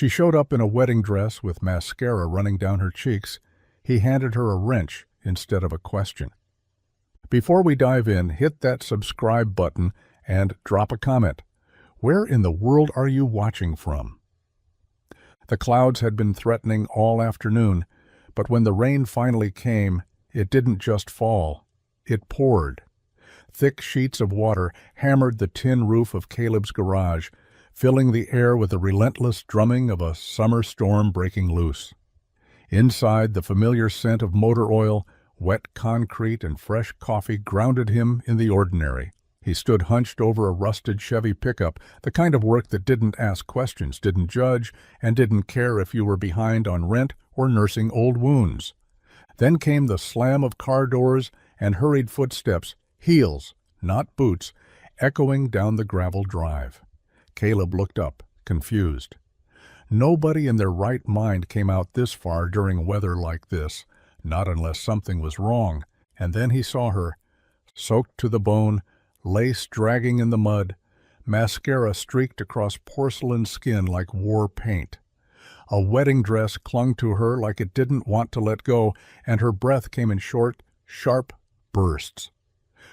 She showed up in a wedding dress with mascara running down her cheeks. He handed her a wrench instead of a question. Before we dive in, hit that subscribe button and drop a comment. Where in the world are you watching from? The clouds had been threatening all afternoon, but when the rain finally came, it didn't just fall. It poured. Thick sheets of water hammered the tin roof of Caleb's garage, filling the air with the relentless drumming of a summer storm breaking loose. Inside, the familiar scent of motor oil, wet concrete, and fresh coffee grounded him in the ordinary. He stood hunched over a rusted Chevy pickup, the kind of work that didn't ask questions, didn't judge, and didn't care if you were behind on rent or nursing old wounds. Then came the slam of car doors and hurried footsteps, heels, not boots, echoing down the gravel drive. Caleb looked up, confused. Nobody in their right mind came out this far during weather like this, not unless something was wrong. And then he saw her, soaked to the bone, lace dragging in the mud, mascara streaked across porcelain skin like war paint. A wedding dress clung to her like it didn't want to let go, and her breath came in short, sharp bursts.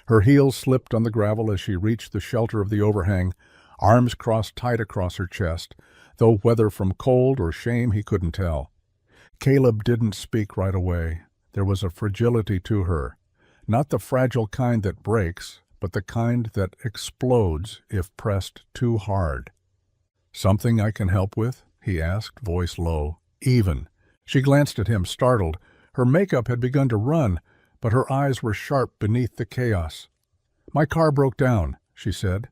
Her heels slipped on the gravel as she reached the shelter of the overhang, arms crossed tight across her chest, though whether from cold or shame he couldn't tell. Caleb didn't speak right away. There was a fragility to her, not the fragile kind that breaks, but the kind that explodes if pressed too hard. "Something I can help with?" he asked, voice low, even. She glanced at him, startled. Her makeup had begun to run, but her eyes were sharp beneath the chaos. "My car broke down," she said,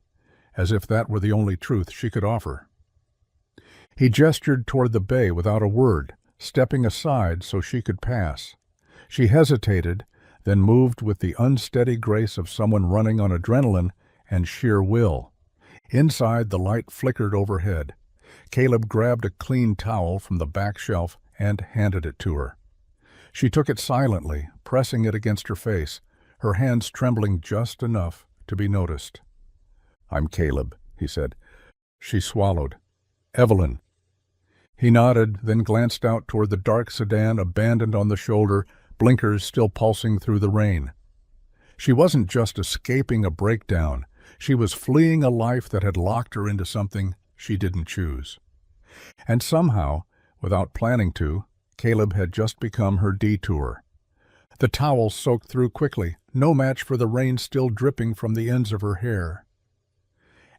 as if that were the only truth she could offer. He gestured toward the bay without a word, stepping aside so she could pass. She hesitated, then moved with the unsteady grace of someone running on adrenaline and sheer will. Inside, the light flickered overhead. Caleb grabbed a clean towel from the back shelf and handed it to her. She took it silently, pressing it against her face, her hands trembling just enough to be noticed. "I'm Caleb," he said. She swallowed. "Evelyn." He nodded, then glanced out toward the dark sedan abandoned on the shoulder, blinkers still pulsing through the rain. She wasn't just escaping a breakdown. She was fleeing a life that had locked her into something she didn't choose. And somehow, without planning to, Caleb had just become her detour. The towel soaked through quickly, no match for the rain still dripping from the ends of her hair.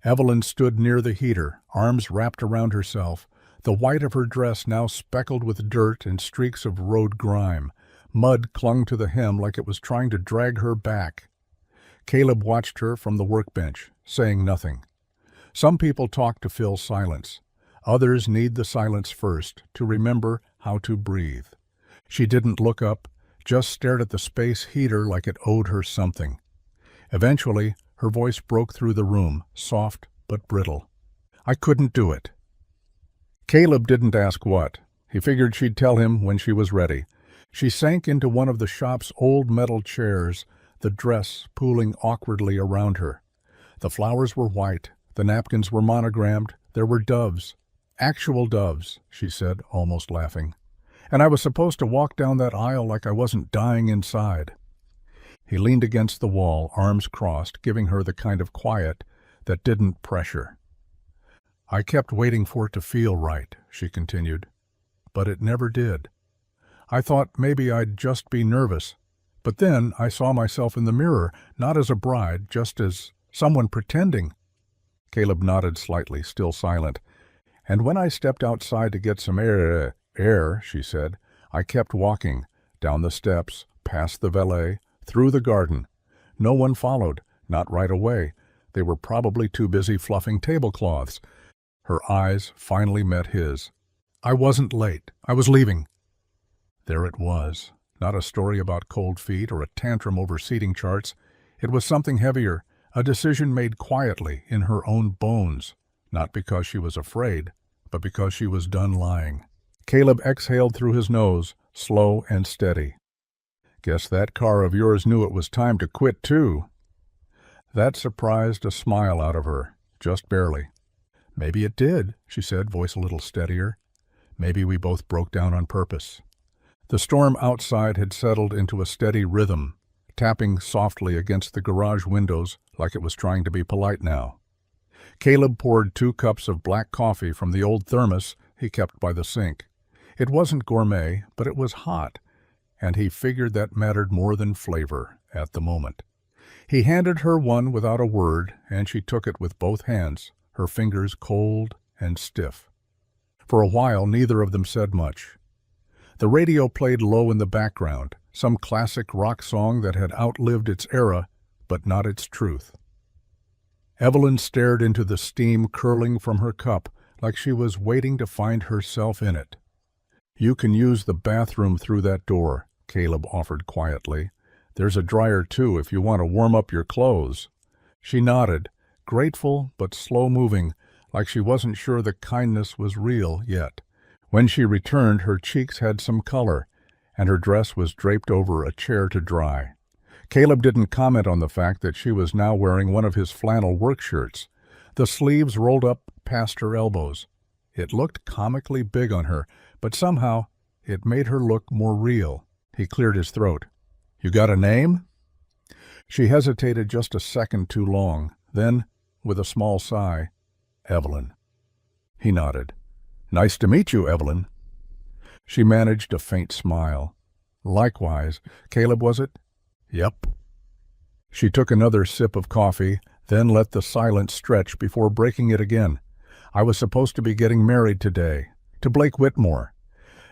Evelyn stood near the heater, arms wrapped around herself, the white of her dress now speckled with dirt and streaks of road grime. Mud clung to the hem like it was trying to drag her back. Caleb watched her from the workbench, saying nothing. Some people talk to fill silence. Others need the silence first to remember how to breathe. She didn't look up, just stared at the space heater like it owed her something. Eventually, her voice broke through the room, soft but brittle. "I couldn't do it." Caleb didn't ask what. He figured she'd tell him when she was ready. She sank into one of the shop's old metal chairs, the dress pooling awkwardly around her. The flowers were white, the napkins were monogrammed, there were doves. "Actual doves," she said, almost laughing. "And I was supposed to walk down that aisle like I wasn't dying inside." He leaned against the wall, arms crossed, giving her the kind of quiet that didn't pressure. "I kept waiting for it to feel right," she continued, "but it never did. I thought maybe I'd just be nervous, but then I saw myself in the mirror, not as a bride, just as someone pretending." Caleb nodded slightly, still silent. "And when I stepped outside to get some air, she said, I kept walking, down the steps, past the valet, through the garden. No one followed, not right away. They were probably too busy fluffing tablecloths." Her eyes finally met his. "I wasn't late. I was leaving." There it was. Not a story about cold feet or a tantrum over seating charts. It was something heavier, a decision made quietly in her own bones, not because she was afraid, but because she was done lying. Caleb exhaled through his nose, slow and steady. "Guess that car of yours knew it was time to quit, too." That surprised a smile out of her, just barely. "Maybe it did," she said, voice a little steadier. Maybe we both broke down on purpose. The storm outside had settled into a steady rhythm, tapping softly against the garage windows like it was trying to be polite now. Caleb poured 2 cups of black coffee from the old thermos he kept by the sink. It wasn't gourmet, but it was hot, and he figured that mattered more than flavor at the moment. He handed her one without a word, and she took it with both hands, her fingers cold and stiff. For a while, neither of them said much. The radio played low in the background, some classic rock song that had outlived its era, but not its truth. Evelyn stared into the steam curling from her cup like she was waiting to find herself in it. "You can use the bathroom through that door," Caleb offered quietly. "There's a dryer, too, if you want to warm up your clothes." She nodded, grateful but slow-moving, like she wasn't sure the kindness was real yet. When she returned, her cheeks had some color, and her dress was draped over a chair to dry. Caleb didn't comment on the fact that she was now wearing one of his flannel work shirts. The sleeves rolled up past her elbows. It looked comically big on her, but somehow it made her look more real. He cleared his throat. "You got a name?" She hesitated just a second too long. Then, with a small sigh, "Evelyn." He nodded. "Nice to meet you, Evelyn." She managed a faint smile. "Likewise. Caleb, was it?" "Yep." She took another sip of coffee, then let the silence stretch before breaking it again. "I was supposed to be getting married today, to Blake Whitmore.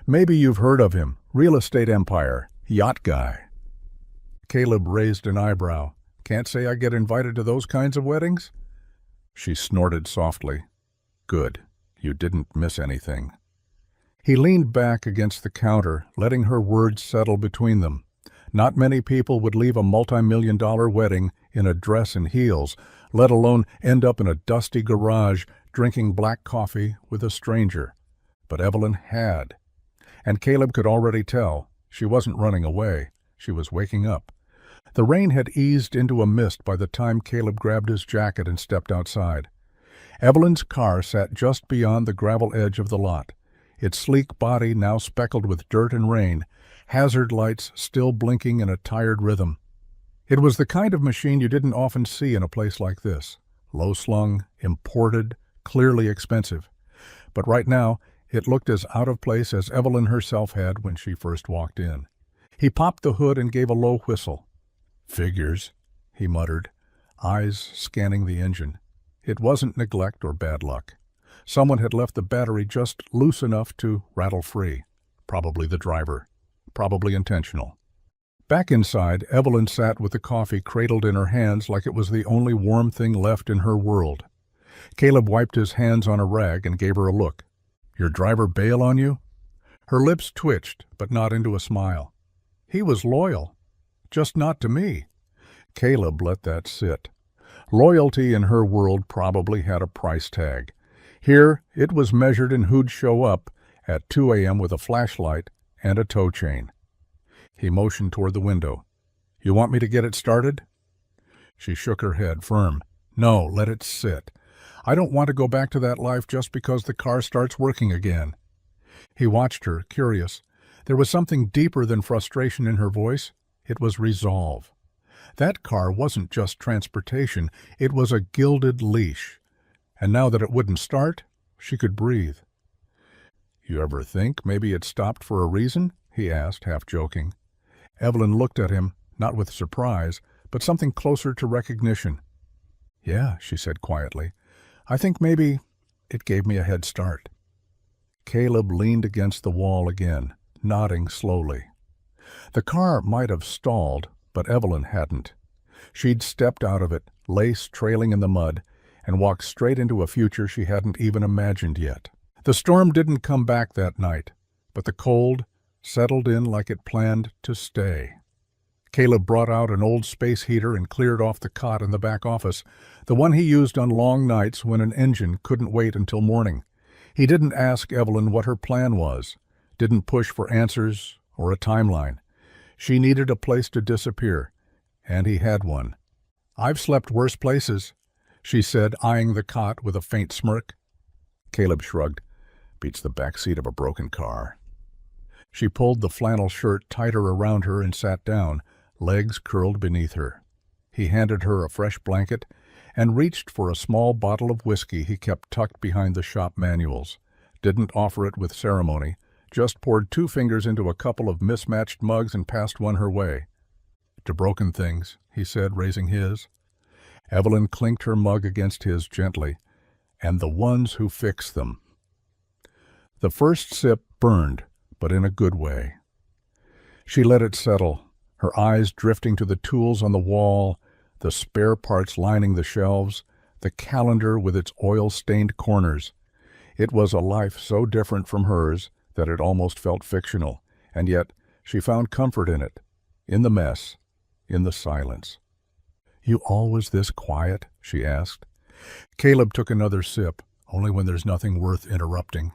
Maybe you've heard of him, real estate empire, yacht guy." Caleb raised an eyebrow. "Can't say I get invited to those kinds of weddings?" She snorted softly. "Good. You didn't miss anything." He leaned back against the counter, letting her words settle between them. Not many people would leave a multi-million-dollar wedding in a dress and heels, let alone end up in a dusty garage drinking black coffee with a stranger. But Evelyn had. And Caleb could already tell. She wasn't running away. She was waking up. The rain had eased into a mist by the time Caleb grabbed his jacket and stepped outside. Evelyn's car sat just beyond the gravel edge of the lot, its sleek body now speckled with dirt and rain, hazard lights still blinking in a tired rhythm. It was the kind of machine you didn't often see in a place like this. Low-slung, imported, clearly expensive. But right now, it looked as out of place as Evelyn herself had when she first walked in. He popped the hood and gave a low whistle. "Figures," he muttered, eyes scanning the engine. It wasn't neglect or bad luck. Someone had left the battery just loose enough to rattle free. Probably the driver. Probably intentional. Back inside, Evelyn sat with the coffee cradled in her hands like it was the only warm thing left in her world. Caleb wiped his hands on a rag and gave her a look. "Your driver bail on you?" Her lips twitched, but not into a smile. "He was loyal. Just not to me." Caleb let that sit. Loyalty in her world probably had a price tag. Here, it was measured in who'd show up at 2 a.m. with a flashlight and a tow chain. He motioned toward the window. "You want me to get it started?" She shook her head, firm. "No, let it sit. I don't want to go back to that life just because the car starts working again." He watched her, curious. There was something deeper than frustration in her voice. It was resolve. That car wasn't just transportation, it was a gilded leash. And now that it wouldn't start, she could breathe. "You ever think maybe it stopped for a reason?" he asked, half joking. Evelyn looked at him, not with surprise, but something closer to recognition. "Yeah," she said quietly. "I think maybe it gave me a head start." Caleb leaned against the wall again, nodding slowly. The car might have stalled, but Evelyn hadn't. She'd stepped out of it, lace trailing in the mud, and walked straight into a future she hadn't even imagined yet. The storm didn't come back that night, but the cold settled in like it planned to stay. Caleb brought out an old space heater and cleared off the cot in the back office, the one he used on long nights when an engine couldn't wait until morning. He didn't ask Evelyn what her plan was, didn't push for answers or a timeline. She needed a place to disappear, and he had one. "I've slept worse places," she said, eyeing the cot with a faint smirk. Caleb shrugged. beats the back seat of a broken car. She pulled the flannel shirt tighter around her and sat down, legs curled beneath her. He handed her a fresh blanket and reached for a small bottle of whiskey he kept tucked behind the shop manuals. Didn't offer it with ceremony, just poured 2 fingers into a couple of mismatched mugs and passed one her way. "To broken things," he said, raising his. Evelyn clinked her mug against his gently. "And the ones who fix them." The first sip burned, but in a good way. She let it settle, her eyes drifting to the tools on the wall, the spare parts lining the shelves, the calendar with its oil-stained corners. It was a life so different from hers that it almost felt fictional, and yet she found comfort in it, in the mess, in the silence. "You always this quiet?" she asked. Caleb took another sip, only when there's nothing worth interrupting.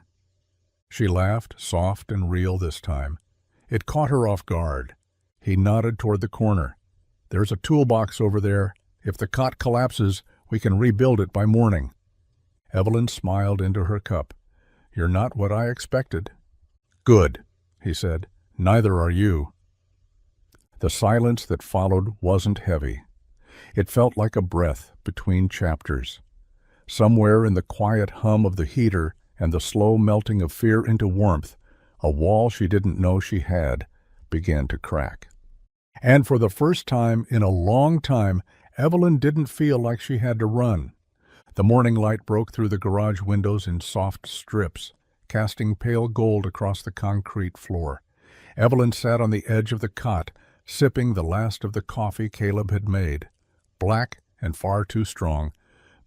She laughed, soft and real this time. It caught her off guard. He nodded toward the corner. "There's a toolbox over there. If the cot collapses, we can rebuild it by morning." Evelyn smiled into her cup. "You're not what I expected." "Good," he said. "Neither are you." The silence that followed wasn't heavy. It felt like a breath between chapters. Somewhere in the quiet hum of the heater and the slow melting of fear into warmth, a wall she didn't know she had began to crack. And for the first time in a long time, Evelyn didn't feel like she had to run. The morning light broke through the garage windows in soft strips, casting pale gold across the concrete floor. Evelyn sat on the edge of the cot, sipping the last of the coffee Caleb had made. Black and far too strong,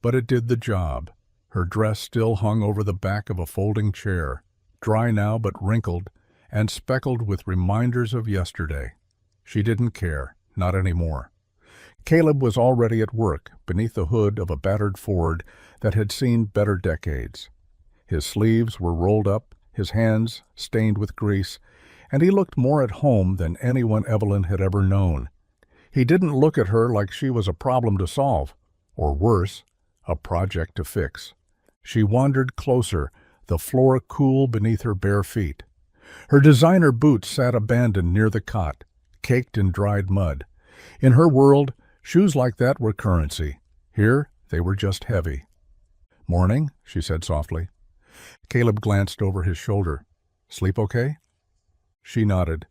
but it did the job. Her dress still hung over the back of a folding chair, dry now but wrinkled, and speckled with reminders of yesterday. She didn't care, not anymore. Caleb was already at work beneath the hood of a battered Ford that had seen better decades. His sleeves were rolled up, his hands stained with grease, and he looked more at home than anyone Evelyn had ever known. He didn't look at her like she was a problem to solve, or worse, a project to fix. She wandered closer, the floor cool beneath her bare feet. Her designer boots sat abandoned near the cot, caked in dried mud. In her world, shoes like that were currency. Here, they were just heavy. "Morning," she said softly. Caleb glanced over his shoulder. "Sleep okay?" She nodded.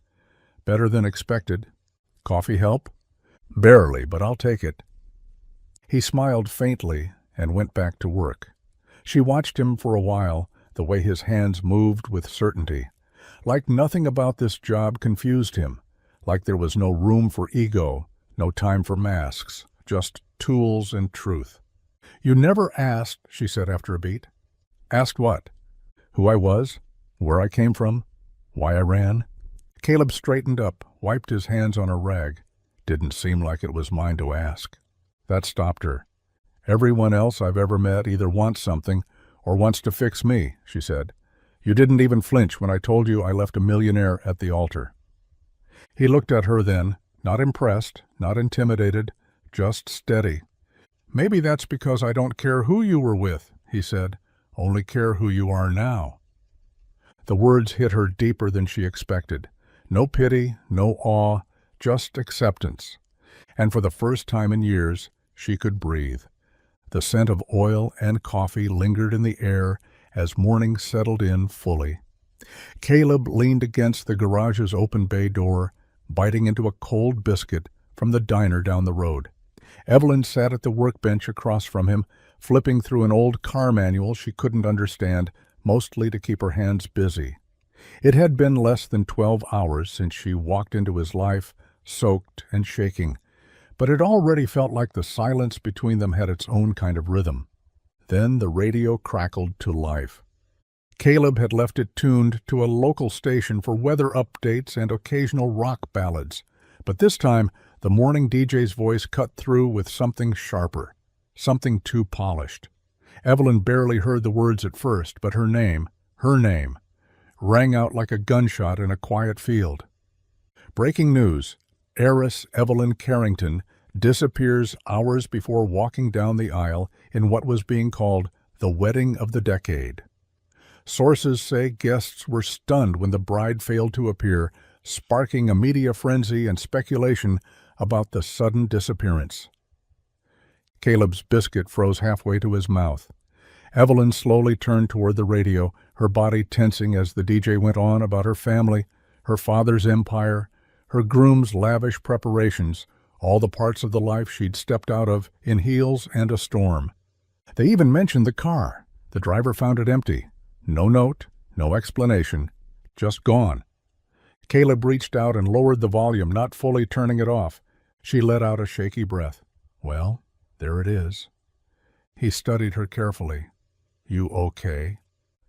"Better than expected. Coffee help?" "Barely, but I'll take it." He smiled faintly and went back to work. She watched him for a while, the way his hands moved with certainty. Like nothing about this job confused him, like there was no room for ego, no time for masks, just tools and truth. "You never asked," she said after a beat. "Asked what?" "Who I was, where I came from, why I ran." Caleb straightened up, wiped his hands on a rag. "Didn't seem like it was mine to ask." That stopped her. "Everyone else I've ever met either wants something or wants to fix me," she said. "You didn't even flinch when I told you I left a millionaire at the altar." He looked at her then, not impressed, not intimidated, just steady. "Maybe that's because I don't care who you were with," he said, "only care who you are now." The words hit her deeper than she expected. No pity, no awe, just acceptance. And for the first time in years, she could breathe. The scent of oil and coffee lingered in the air as morning settled in fully. Caleb leaned against the garage's open bay door, biting into a cold biscuit from the diner down the road. Evelyn sat at the workbench across from him, flipping through an old car manual she couldn't understand, mostly to keep her hands busy. It had been less than 12 hours since she walked into his life, soaked and shaking, but it already felt like the silence between them had its own kind of rhythm. Then the radio crackled to life. Caleb had left it tuned to a local station for weather updates and occasional rock ballads, but this time the morning DJ's voice cut through with something sharper, something too polished. Evelyn barely heard the words at first, but her name, rang out like a gunshot in a quiet field. Breaking news: heiress Evelyn Carrington disappears hours before walking down the aisle in what was being called the wedding of the decade. Sources say guests were stunned when the bride failed to appear, sparking a media frenzy and speculation about the sudden disappearance. Caleb's biscuit froze halfway to his mouth. Evelyn slowly turned toward the radio, her body tensing as the DJ went on about her family, her father's empire, her groom's lavish preparations, all the parts of the life she'd stepped out of in heels and a storm. They even mentioned the car. The driver found it empty. No note, no explanation, just gone. Caleb reached out and lowered the volume, not fully turning it off. She let out a shaky breath. Well, there it is. He studied her carefully. You okay?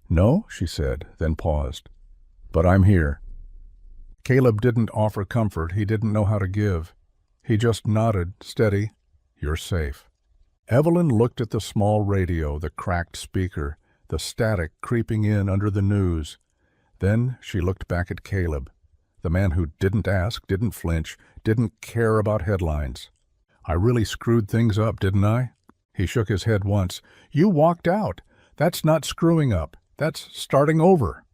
No, she said, then paused. But I'm here. Caleb didn't offer comfort he didn't know how to give. He just nodded, steady. You're safe. Evelyn looked at the small radio, the cracked speaker, the static creeping in under the news. Then she looked back at Caleb, the man who didn't ask, didn't flinch, didn't care about headlines. I really screwed things up, didn't I? He shook his head once. You walked out. That's not screwing up. That's starting over.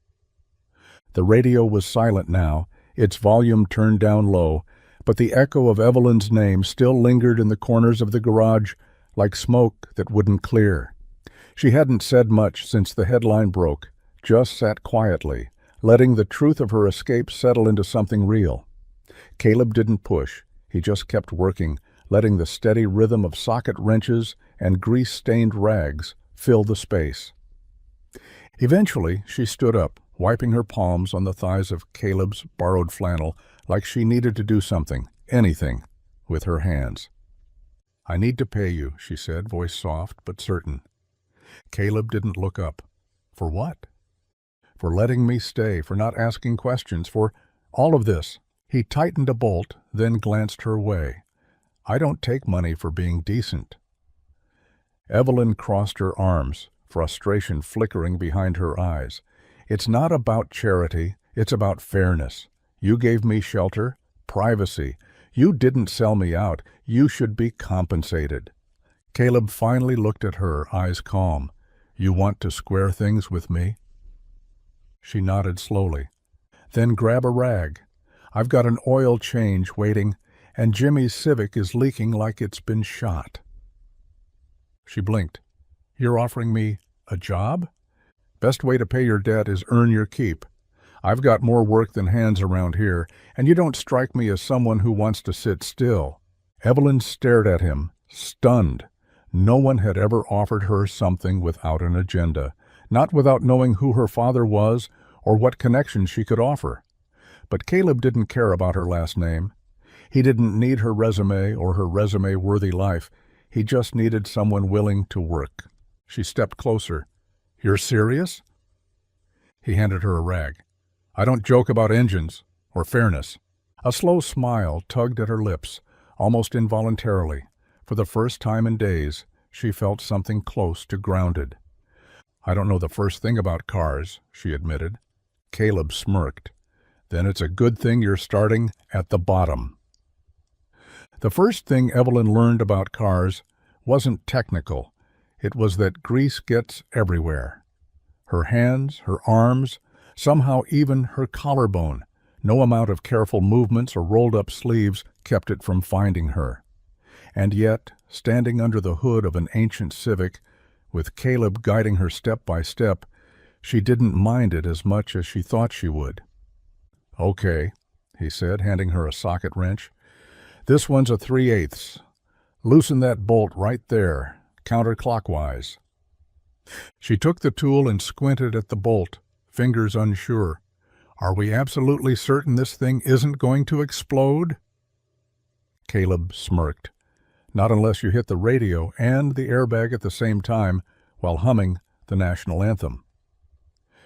The radio was silent now, its volume turned down low, but the echo of Evelyn's name still lingered in the corners of the garage like smoke that wouldn't clear. She hadn't said much since the headline broke, just sat quietly, letting the truth of her escape settle into something real. Caleb didn't push. He just kept working, letting the steady rhythm of socket wrenches and grease-stained rags fill the space. Eventually, she stood up, wiping her palms on the thighs of Caleb's borrowed flannel like she needed to do something, anything, with her hands. I need to pay you, she said, voice soft but certain. Caleb didn't look up. For what? For letting me stay, for not asking questions, for all of this. He tightened a bolt, then glanced her way. I don't take money for being decent. Evelyn crossed her arms, frustration flickering behind her eyes. It's not about charity, it's about fairness. You gave me shelter, privacy. You didn't sell me out. You should be compensated. Caleb finally looked at her, eyes calm. You want to square things with me? She nodded slowly. Then grab a rag. I've got an oil change waiting, and Jimmy's Civic is leaking like it's been shot. She blinked. You're offering me a job? Best way to pay your debt is earn your keep. I've got more work than hands around here, and you don't strike me as someone who wants to sit still. Evelyn stared at him, stunned. No one had ever offered her something without an agenda, not without knowing who her father was or what connections she could offer. But Caleb didn't care about her last name. He didn't need her resume or her resume-worthy life. He just needed someone willing to work. She stepped closer. You're serious? He handed her a rag. I don't joke about engines or fairness. A slow smile tugged at her lips, almost involuntarily. For the first time in days, she felt something close to grounded. I don't know the first thing about cars, she admitted. Caleb smirked. Then it's a good thing you're starting at the bottom. The first thing Evelyn learned about cars wasn't technical. It was that grease gets everywhere. Her hands, her arms, somehow even her collarbone. No amount of careful movements or rolled-up sleeves kept it from finding her. And yet, standing under the hood of an ancient Civic, with Caleb guiding her step by step, she didn't mind it as much as she thought she would. Okay, he said, handing her a socket wrench. This one's a 3/8. Loosen that bolt right there, counterclockwise. She took the tool and squinted at the bolt, fingers unsure. Are we absolutely certain this thing isn't going to explode? Caleb smirked. Not unless you hit the radio and the airbag at the same time while humming the national anthem.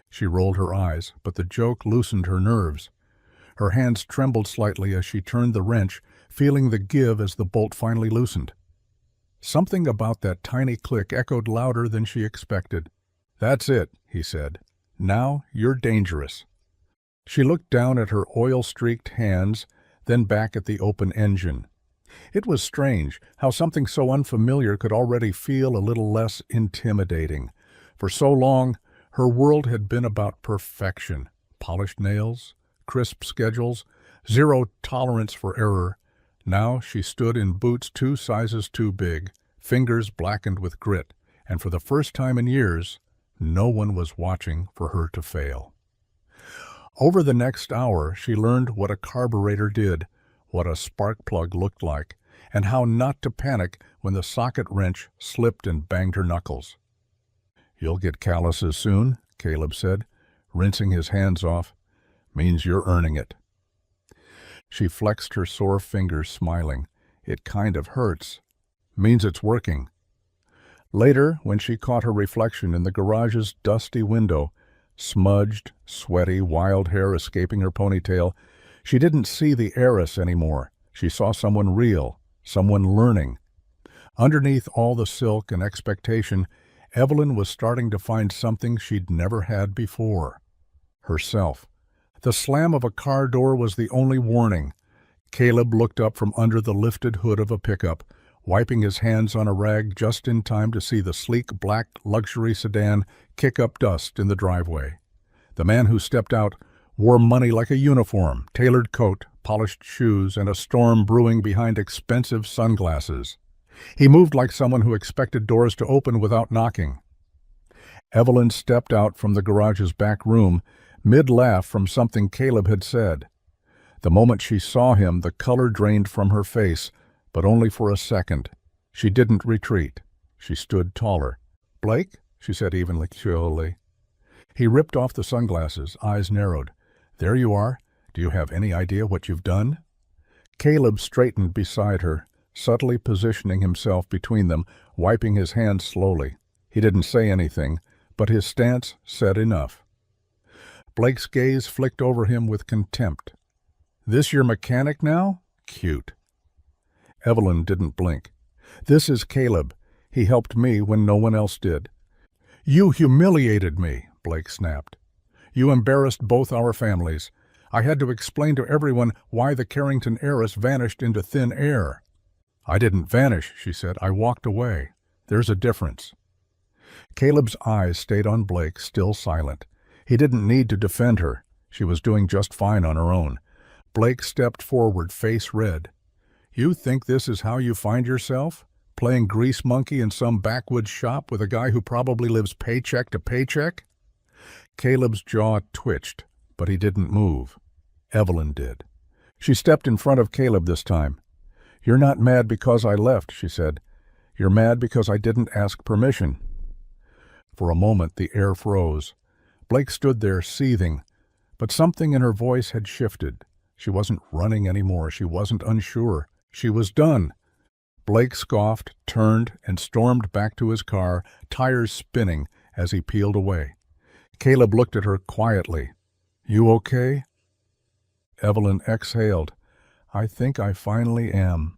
She rolled her eyes, but the joke loosened her nerves. Her hands trembled slightly as she turned the wrench, feeling the give as the bolt finally loosened. Something about that tiny click echoed louder than she expected. That's it, he said. Now you're dangerous. She looked down at her oil-streaked hands, then back at the open engine. It was strange how something so unfamiliar could already feel a little less intimidating. For so long, Her world had been about perfection: polished nails, crisp schedules, zero tolerance for error. Now she stood in boots 2 sizes too big, fingers blackened with grit, and for the first time in years, no one was watching for her to fail. Over the next hour, she learned what a carburetor did, what a spark plug looked like, and how not to panic when the socket wrench slipped and banged her knuckles. "You'll get calluses soon," Caleb said, rinsing his hands off. "Means you're earning it." She flexed her sore fingers, smiling. "It kind of hurts. Means it's working." Later, when she caught her reflection in the garage's dusty window, smudged, sweaty, wild hair escaping her ponytail, she didn't see the heiress anymore. She saw someone real, someone learning. Underneath all the silk and expectation, Evelyn was starting to find something she'd never had before: herself. The slam of a car door was the only warning. Caleb looked up from under the lifted hood of a pickup, wiping his hands on a rag just in time to see the sleek black luxury sedan kick up dust in the driveway. The man who stepped out wore money like a uniform: tailored coat, polished shoes, and a storm brewing behind expensive sunglasses. He moved like someone who expected doors to open without knocking. Evelyn stepped out from the garage's back room, mid-laugh from something Caleb had said. The moment she saw him, the color drained from her face, but only for a second. She didn't retreat. She stood taller. "Blake?" she said evenly, slowly. He ripped off the sunglasses, eyes narrowed. "There you are. Do you have any idea what you've done?" Caleb straightened beside her, subtly positioning himself between them, wiping his hands slowly. He didn't say anything, but his stance said enough. Blake's gaze flicked over him with contempt. "This your mechanic now? Cute." Evelyn didn't blink. "This is Caleb. He helped me when no one else did." "You humiliated me," Blake snapped. "You embarrassed both our families. I had to explain to everyone why the Carrington heiress vanished into thin air." "I didn't vanish," she said. "I walked away. There's a difference." Caleb's eyes stayed on Blake, still silent. He didn't need to defend her. She was doing just fine on her own. Blake stepped forward, face red. "You think this is how you find yourself? Playing grease monkey in some backwoods shop with a guy who probably lives paycheck to paycheck?" Caleb's jaw twitched, but he didn't move. Evelyn did. She stepped in front of Caleb this time. "You're not mad because I left," she said. "You're mad because I didn't ask permission." For a moment the air froze. Blake stood there, seething, but something in her voice had shifted. She wasn't running anymore. She wasn't unsure. She was done. Blake scoffed, turned, and stormed back to his car, tires spinning as he peeled away. Caleb looked at her quietly. "You okay?" Evelyn exhaled. "I think I finally am."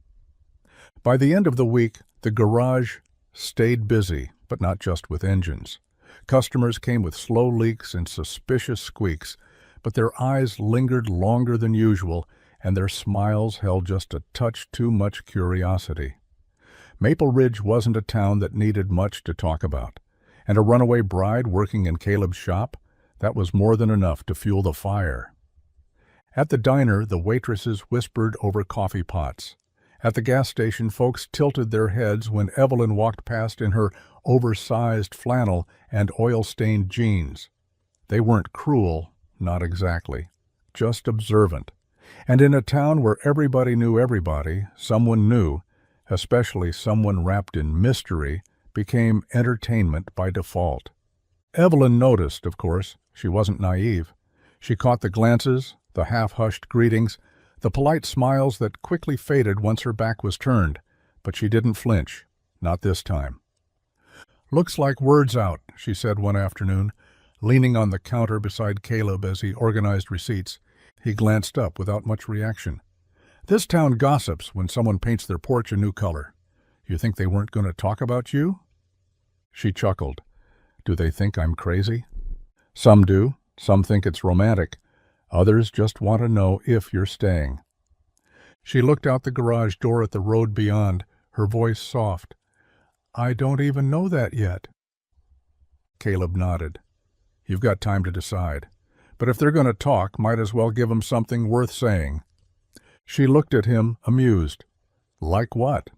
By the end of the week, the garage stayed busy, but not just with engines. Customers came with slow leaks and suspicious squeaks, but their eyes lingered longer than usual, and their smiles held just a touch too much curiosity. Maple Ridge wasn't a town that needed much to talk about, and a runaway bride working in Caleb's shop, that was more than enough to fuel the fire. At the diner, the waitresses whispered over coffee pots. At the gas station, folks tilted their heads when Evelyn walked past in her oversized flannel and oil-stained jeans. They weren't cruel, not exactly, just observant. And in a town where everybody knew everybody, someone new, especially someone wrapped in mystery, became entertainment by default. Evelyn noticed, of course. She wasn't naive. She caught the glances, the half-hushed greetings, the polite smiles that quickly faded once her back was turned, but she didn't flinch, not this time. "Looks like word's out," she said one afternoon, leaning on the counter beside Caleb as he organized receipts. He glanced up without much reaction. "This town gossips when someone paints their porch a new color. You think they weren't going to talk about you?" She chuckled. "Do they think I'm crazy?" "Some do. Some think it's romantic. Others just want to know if you're staying." She looked out the garage door at the road beyond, her voice soft. "I don't even know that yet." Caleb nodded. You've got time to decide. But if they're going to talk, might as well give 'em something worth saying." She looked at him, amused. "Like what?"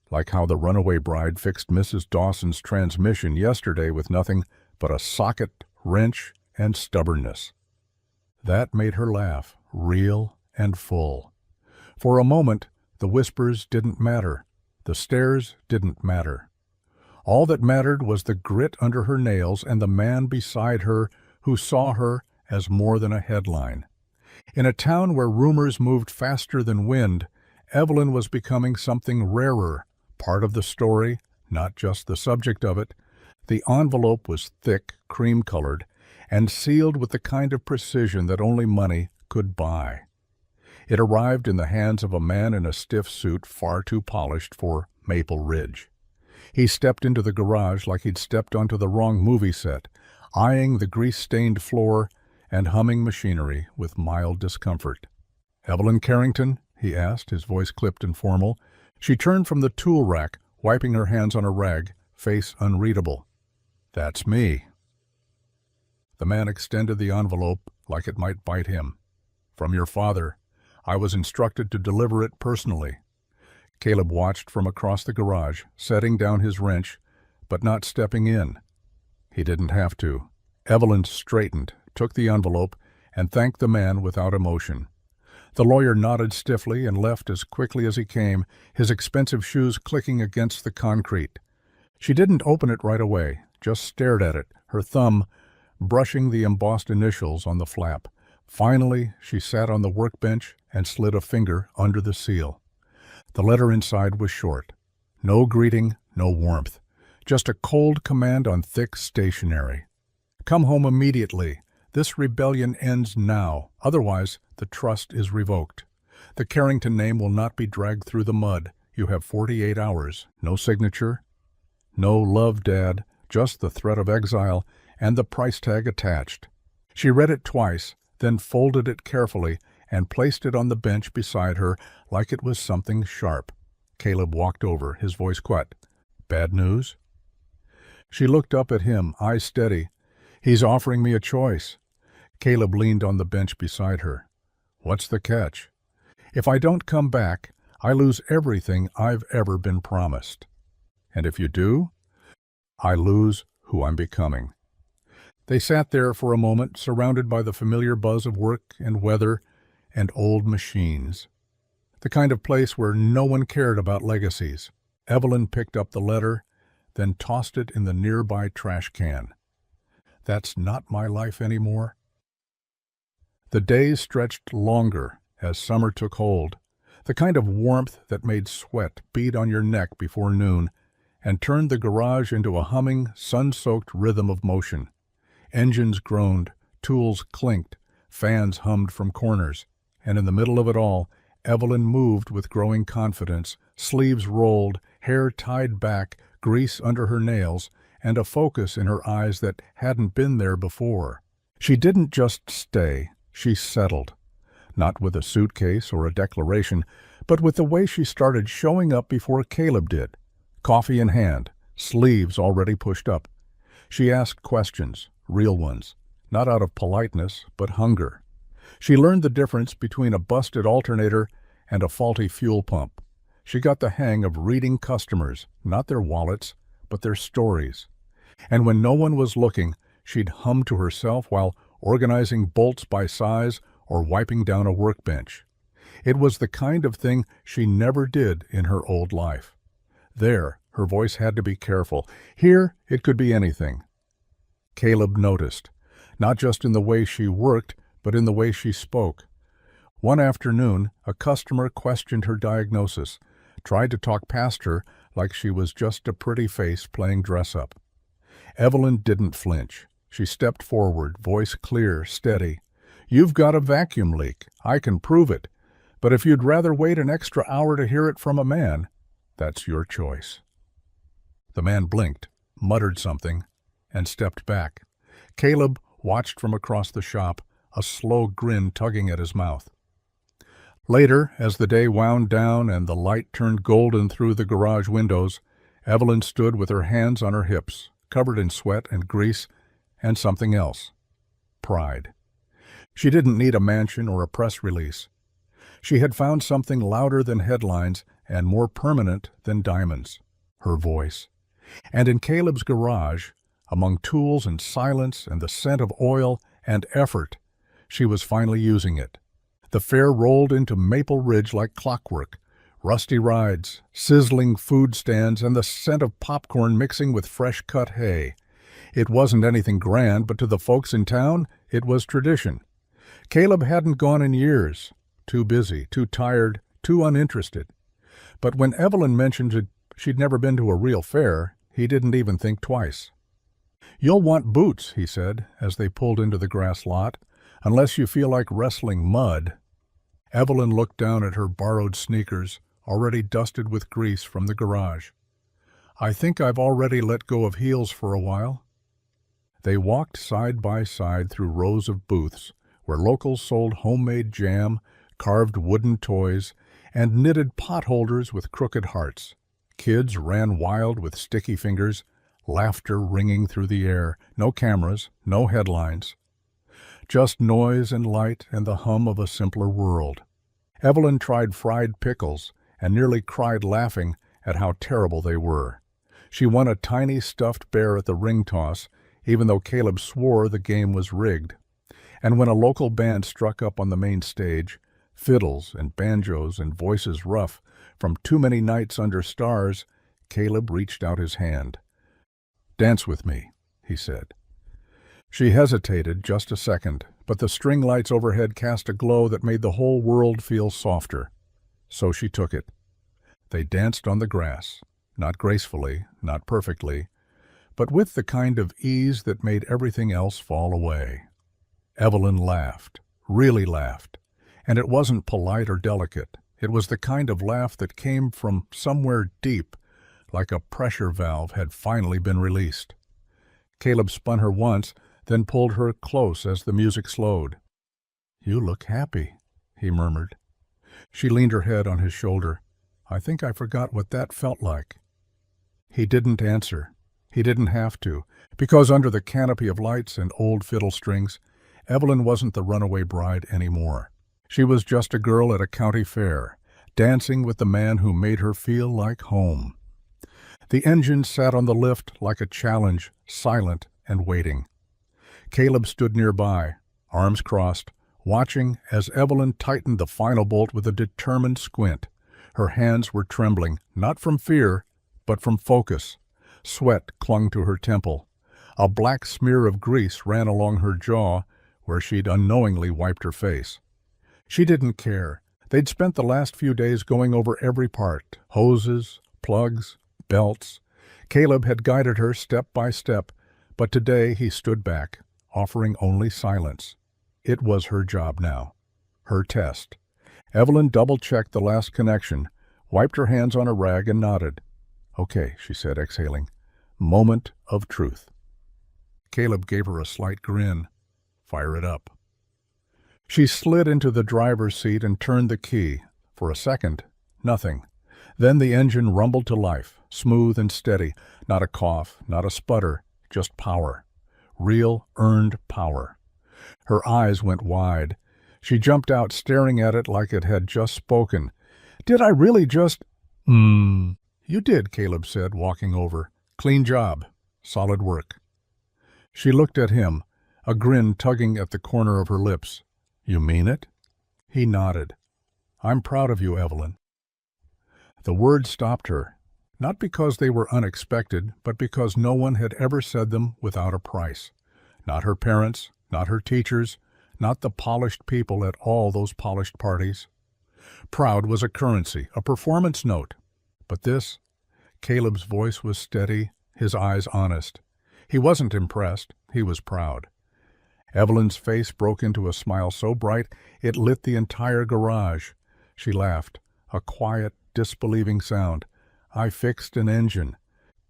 "Like how the runaway bride fixed Mrs. Dawson's transmission yesterday with nothing but a socket, wrench, and stubbornness." That made her laugh, real and full. For a moment, the whispers didn't matter. The stares didn't matter. All that mattered was the grit under her nails and the man beside her who saw her as more than a headline. In a town where rumors moved faster than wind, Evelyn was becoming something rarer, part of the story, not just the subject of it. The envelope was thick, cream-colored, and sealed with the kind of precision that only money could buy. It arrived in the hands of a man in a stiff suit far too polished for Maple Ridge. He stepped into the garage like he'd stepped onto the wrong movie set, eyeing the grease-stained floor and humming machinery with mild discomfort. "Evelyn Carrington?" he asked, his voice clipped and formal. She turned from the tool rack, wiping her hands on a rag, face unreadable. "That's me." The man extended the envelope like it might bite him. "From your father. I was instructed to deliver it personally." Caleb watched from across the garage, setting down his wrench, but not stepping in. He didn't have to. Evelyn straightened, took the envelope, and thanked the man without emotion. The lawyer nodded stiffly and left as quickly as he came, his expensive shoes clicking against the concrete. She didn't open it right away, just stared at it, her thumb brushing the embossed initials on the flap. Finally, she sat on the workbench and slid a finger under the seal. The letter inside was short. No greeting, no warmth. Just a cold command on thick stationery. "Come home immediately. This rebellion ends now. Otherwise, the trust is revoked. The Carrington name will not be dragged through the mud. You have 48 hours. No signature. No love, Dad. Just the threat of exile and the price tag attached." She read it twice, then folded it carefully and placed it on the bench beside her like it was something sharp. Caleb walked over, his voice quiet. "Bad news?" She looked up at him, eyes steady. "He's offering me a choice." Caleb leaned on the bench beside her. "What's the catch?" "If I don't come back, I lose everything I've ever been promised." "And if you do?" "I lose who I'm becoming." They sat there for a moment, surrounded by the familiar buzz of work and weather and old machines. The kind of place where no one cared about legacies. Evelyn picked up the letter, then tossed it in the nearby trash can. "That's not my life anymore." The days stretched longer as summer took hold, the kind of warmth that made sweat bead on your neck before noon and turned the garage into a humming, sun-soaked rhythm of motion. Engines groaned, tools clinked, fans hummed from corners, and in the middle of it all, Evelyn moved with growing confidence, sleeves rolled, hair tied back, grease under her nails, and a focus in her eyes that hadn't been there before. She didn't just stay, she settled. Not with a suitcase or a declaration, but with the way she started showing up before Caleb did. Coffee in hand, sleeves already pushed up. She asked questions, real ones, not out of politeness, but hunger. She learned the difference between a busted alternator and a faulty fuel pump. She got the hang of reading customers, not their wallets, but their stories. And when no one was looking, she'd hum to herself while organizing bolts by size or wiping down a workbench. It was the kind of thing she never did in her old life. There, her voice had to be careful. Here, it could be anything. Caleb noticed, not just in the way she worked, but in the way she spoke. One afternoon, a customer questioned her diagnosis, tried to talk past her like she was just a pretty face playing dress-up. Evelyn didn't flinch. She stepped forward, voice clear, steady. "You've got a vacuum leak. I can prove it. But if you'd rather wait an extra hour to hear it from a man, that's your choice." The man blinked, muttered something, and stepped back. Caleb watched from across the shop, a slow grin tugging at his mouth. Later, as the day wound down and the light turned golden through the garage windows, Evelyn stood with her hands on her hips, covered in sweat and grease, and something else. Pride. She didn't need a mansion or a press release. She had found something louder than headlines and more permanent than diamonds. Her voice. And in Caleb's garage, among tools and silence and the scent of oil and effort, she was finally using it. The fair rolled into Maple Ridge like clockwork. Rusty rides, sizzling food stands, and the scent of popcorn mixing with fresh-cut hay. It wasn't anything grand, but to the folks in town, it was tradition. Caleb hadn't gone in years. Too busy, too tired, too uninterested. But when Evelyn mentioned she'd never been to a real fair, he didn't even think twice. "You'll want boots," he said, as they pulled into the grass lot, "unless you feel like wrestling mud." Evelyn looked down at her borrowed sneakers, already dusted with grease from the garage. "I think I've already let go of heels for a while." They walked side by side through rows of booths, where locals sold homemade jam, carved wooden toys, and knitted potholders with crooked hearts. Kids ran wild with sticky fingers, laughter ringing through the air. No cameras, no headlines. Just noise and light and the hum of a simpler world. Evelyn tried fried pickles and nearly cried laughing at how terrible they were. She won a tiny stuffed bear at the ring toss, even though Caleb swore the game was rigged. And when a local band struck up on the main stage, fiddles and banjos and voices rough from too many nights under stars, Caleb reached out his hand. "Dance with me," he said. She hesitated just a second, but the string lights overhead cast a glow that made the whole world feel softer. So she took it. They danced on the grass, not gracefully, not perfectly, but with the kind of ease that made everything else fall away. Evelyn laughed, really laughed, and it wasn't polite or delicate. It was the kind of laugh that came from somewhere deep, like a pressure valve had finally been released. Caleb spun her once, then pulled her close as the music slowed. "You look happy," he murmured. She leaned her head on his shoulder. "I think I forgot what that felt like." He didn't answer. He didn't have to, because under the canopy of lights and old fiddle strings, Evelyn wasn't the runaway bride anymore. She was just a girl at a county fair, dancing with the man who made her feel like home. The engine sat on the lift like a challenge, silent and waiting. Caleb stood nearby, arms crossed, watching as Evelyn tightened the final bolt with a determined squint. Her hands were trembling, not from fear, but from focus. Sweat clung to her temple. A black smear of grease ran along her jaw, where she'd unknowingly wiped her face. She didn't care. They'd spent the last few days going over every part, hoses, plugs, belts. Caleb had guided her step by step, but today he stood back, offering only silence. It was her job now, her test. Evelyn double-checked the last connection, wiped her hands on a rag and nodded. "Okay," she said, exhaling. "Moment of truth." Caleb gave her a slight grin. "Fire it up." She slid into the driver's seat and turned the key. For a second, nothing. Then the engine rumbled to life, smooth and steady. Not a cough, not a sputter, just power. Real, earned power. Her eyes went wide. She jumped out, staring at it like it had just spoken. "Did I really just—" "You did," Caleb said, walking over. "Clean job. Solid work." She looked at him, a grin tugging at the corner of her lips. "You mean it?" He nodded. "I'm proud of you, Evelyn." The words stopped her, not because they were unexpected, but because no one had ever said them without a price. Not her parents, not her teachers, not the polished people at all those polished parties. Proud was a currency, a performance note. But this, Caleb's voice was steady, his eyes honest. He wasn't impressed, he was proud. Evelyn's face broke into a smile so bright it lit the entire garage. She laughed, a quiet, disbelieving sound. "I fixed an engine."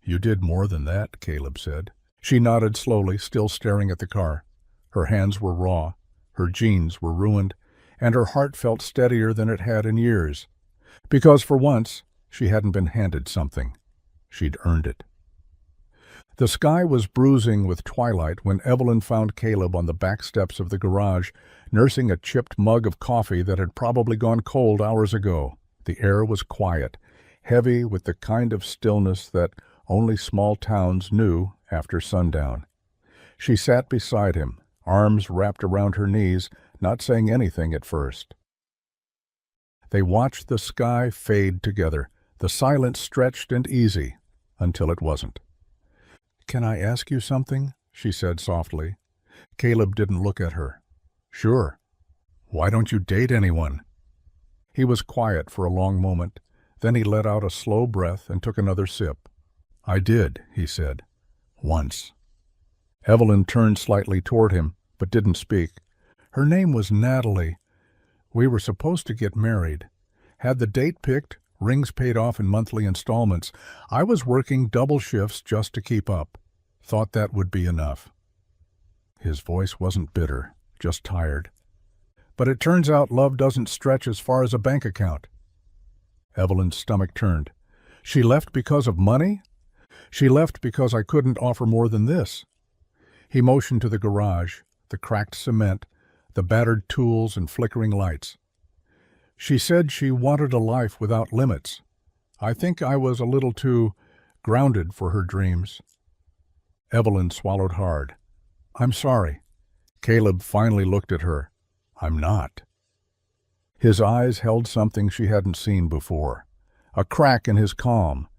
"You did more than that," Caleb said. She nodded slowly, still staring at the car. Her hands were raw, her jeans were ruined, and her heart felt steadier than it had in years. Because for once, she hadn't been handed something. She'd earned it. The sky was bruising with twilight when Evelyn found Caleb on the back steps of the garage, nursing a chipped mug of coffee that had probably gone cold hours ago. The air was quiet, heavy with the kind of stillness that only small towns knew after sundown. She sat beside him, arms wrapped around her knees, not saying anything at first. They watched the sky fade together, the silence stretched and easy, until it wasn't. "Can I ask you something?" she said softly. Caleb didn't look at her. "Sure. Why don't you date anyone?" He was quiet for a long moment. Then he let out a slow breath and took another sip. "I did," he said. "Once." Evelyn turned slightly toward him, but didn't speak. "Her name was Natalie. We were supposed to get married. Had the date picked, rings paid off in monthly installments. I was working double shifts just to keep up. Thought that would be enough." His voice wasn't bitter, just tired. "But it turns out love doesn't stretch as far as a bank account." Evelyn's stomach turned. "She left because of money?" "She left because I couldn't offer more than this." He motioned to the garage, the cracked cement, the battered tools and flickering lights. "She said she wanted a life without limits. I think I was a little too grounded for her dreams." Evelyn swallowed hard. "I'm sorry." Caleb finally looked at her. "I'm not." His eyes held something she hadn't seen before. A crack in his calm.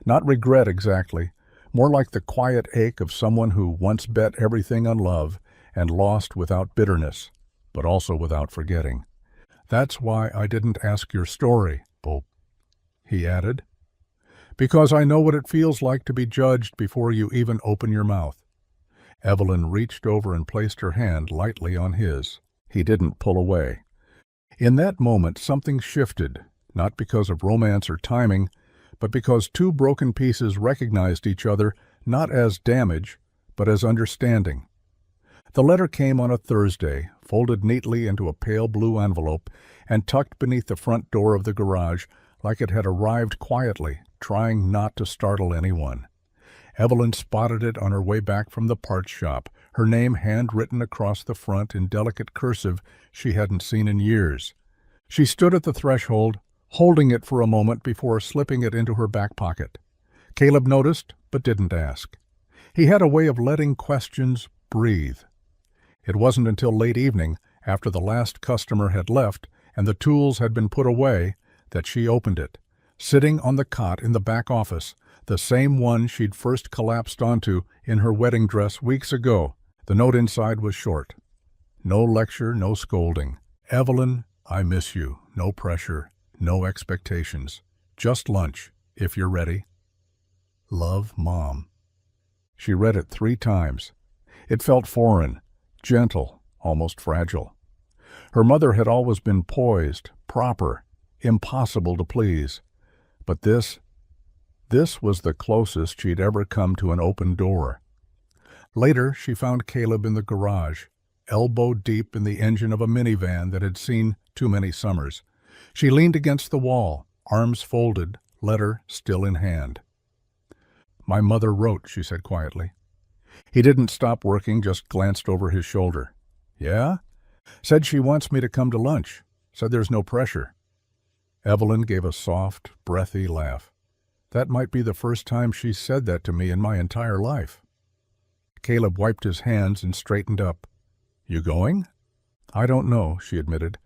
Not regret exactly, more like the quiet ache of someone who once bet everything on love and lost without bitterness, but also without forgetting. "That's why I didn't ask your story, Pope," he added. "Because I know what it feels like to be judged before you even open your mouth." Evelyn reached over and placed her hand lightly on his. He didn't pull away. In that moment something shifted, not because of romance or timing, but because two broken pieces recognized each other not as damage, but as understanding. The letter came on a Thursday, folded neatly into a pale blue envelope, and tucked beneath the front door of the garage like it had arrived quietly, trying not to startle anyone. Evelyn spotted it on her way back from the parts shop, her name handwritten across the front in delicate cursive she hadn't seen in years. She stood at the threshold, holding it for a moment before slipping it into her back pocket. Caleb noticed, but didn't ask. He had a way of letting questions breathe. It wasn't until late evening, after the last customer had left and the tools had been put away, that she opened it. Sitting on the cot in the back office, the same one she'd first collapsed onto in her wedding dress weeks ago, the note inside was short. No lecture, no scolding. "Evelyn, I miss you. No pressure, no expectations. Just lunch, if you're ready. Love, Mom." She read it 3 times. It felt foreign, gentle, almost fragile. Her mother had always been poised, proper, impossible to please. But this was the closest she'd ever come to an open door. Later, she found Caleb in the garage, elbow deep in the engine of a minivan that had seen too many summers. She leaned against the wall, arms folded, letter still in hand. "My mother wrote," she said quietly. He didn't stop working, just glanced over his shoulder. "Yeah?" "Said she wants me to come to lunch. Said there's no pressure." Evelyn gave a soft, breathy laugh. That might be the first time she said that to me in my entire life. Caleb wiped his hands and straightened up. "You going?" "I don't know," she admitted.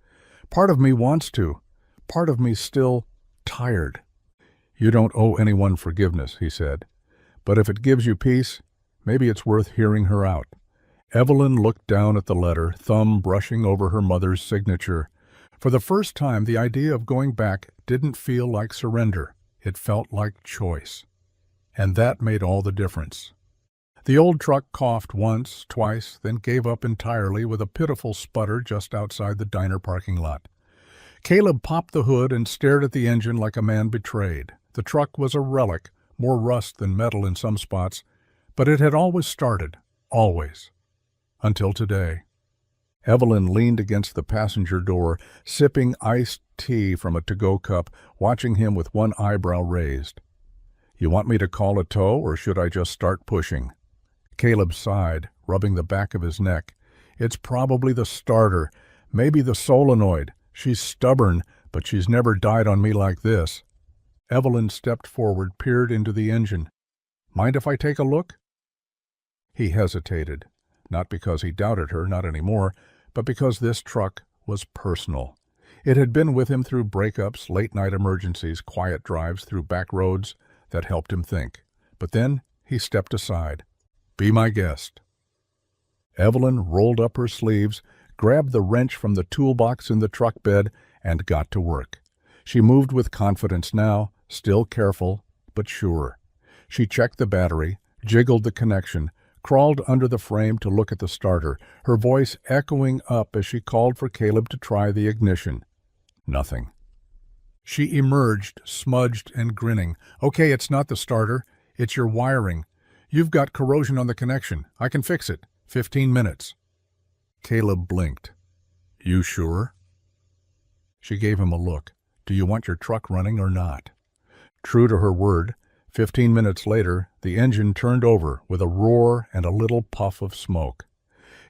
"Part of me wants to. Part of me's still tired." "You don't owe anyone forgiveness," he said. "But if it gives you peace, maybe it's worth hearing her out." Evelyn looked down at the letter, thumb brushing over her mother's signature. For the first time, the idea of going back didn't feel like surrender. It felt like choice. And that made all the difference. The old truck coughed once, twice, then gave up entirely with a pitiful sputter just outside the diner parking lot. Caleb popped the hood and stared at the engine like a man betrayed. The truck was a relic, more rust than metal in some spots, but it had always started, always. Until today. Evelyn leaned against the passenger door, sipping iced tea from a to-go cup, watching him with one eyebrow raised. You want me to call a tow, or should I just start pushing? Caleb sighed, rubbing the back of his neck. It's probably the starter, maybe the solenoid. She's stubborn, but she's never died on me like this. Evelyn stepped forward, peered into the engine. Mind if I take a look? He hesitated, not because he doubted her, not anymore, but because this truck was personal. It had been with him through breakups, late-night emergencies, quiet drives through back roads that helped him think. But then he stepped aside. Be my guest. Evelyn rolled up her sleeves, grabbed the wrench from the toolbox in the truck bed, and got to work. She moved with confidence now, still careful, but sure. She checked the battery, jiggled the connection, crawled under the frame to look at the starter, her voice echoing up as she called for Caleb to try the ignition. Nothing. She emerged, smudged and grinning. Okay, it's not the starter. It's your wiring. You've got corrosion on the connection. I can fix it. 15 minutes. Caleb blinked. You sure? She gave him a look. Do you want your truck running or not? True to her word, 15 minutes later, the engine turned over with a roar and a little puff of smoke.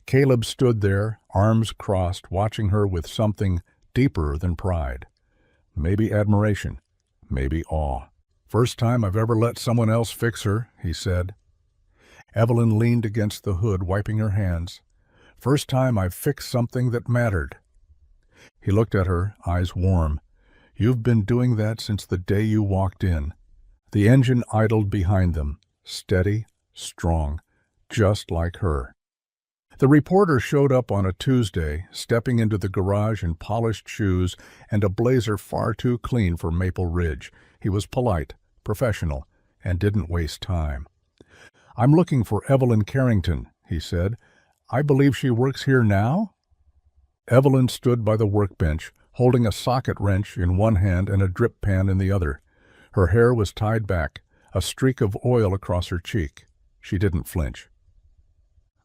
Caleb stood there, arms crossed, watching her with something deeper than pride. Maybe admiration, maybe awe. First time I've ever let someone else fix her, he said. Evelyn leaned against the hood, wiping her hands. First time I've fixed something that mattered. He looked at her, eyes warm. You've been doing that since the day you walked in. The engine idled behind them, steady, strong, just like her. The reporter showed up on a Tuesday, stepping into the garage in polished shoes and a blazer far too clean for Maple Ridge. He was polite, professional, and didn't waste time. I'm looking for Evelyn Carrington, he said. I believe she works here now? Evelyn stood by the workbench, holding a socket wrench in one hand and a drip pan in the other. Her hair was tied back, a streak of oil across her cheek. She didn't flinch.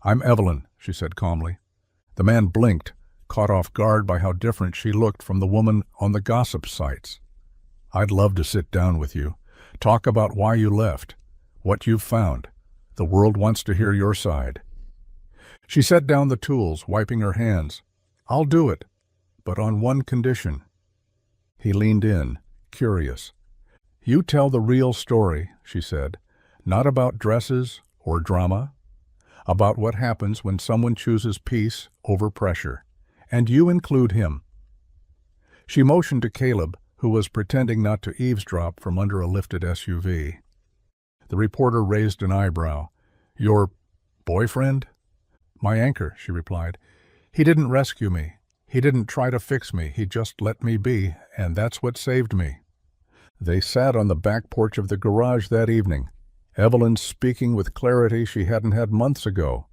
I'm Evelyn, she said calmly. The man blinked, caught off guard by how different she looked from the woman on the gossip sites. I'd love to sit down with you, talk about why you left, what you've found. The world wants to hear your side. She set down the tools, wiping her hands. I'll do it, but on one condition. He leaned in, curious. You tell the real story, she said, not about dresses or drama, about what happens when someone chooses peace over pressure, and you include him. She motioned to Caleb, who was pretending not to eavesdrop from under a lifted SUV. The reporter raised an eyebrow. Your boyfriend? My anchor, she replied. He didn't rescue me. He didn't try to fix me. He just let me be, and that's what saved me. They sat on the back porch of the garage that evening, Evelyn speaking with clarity she hadn't had months ago.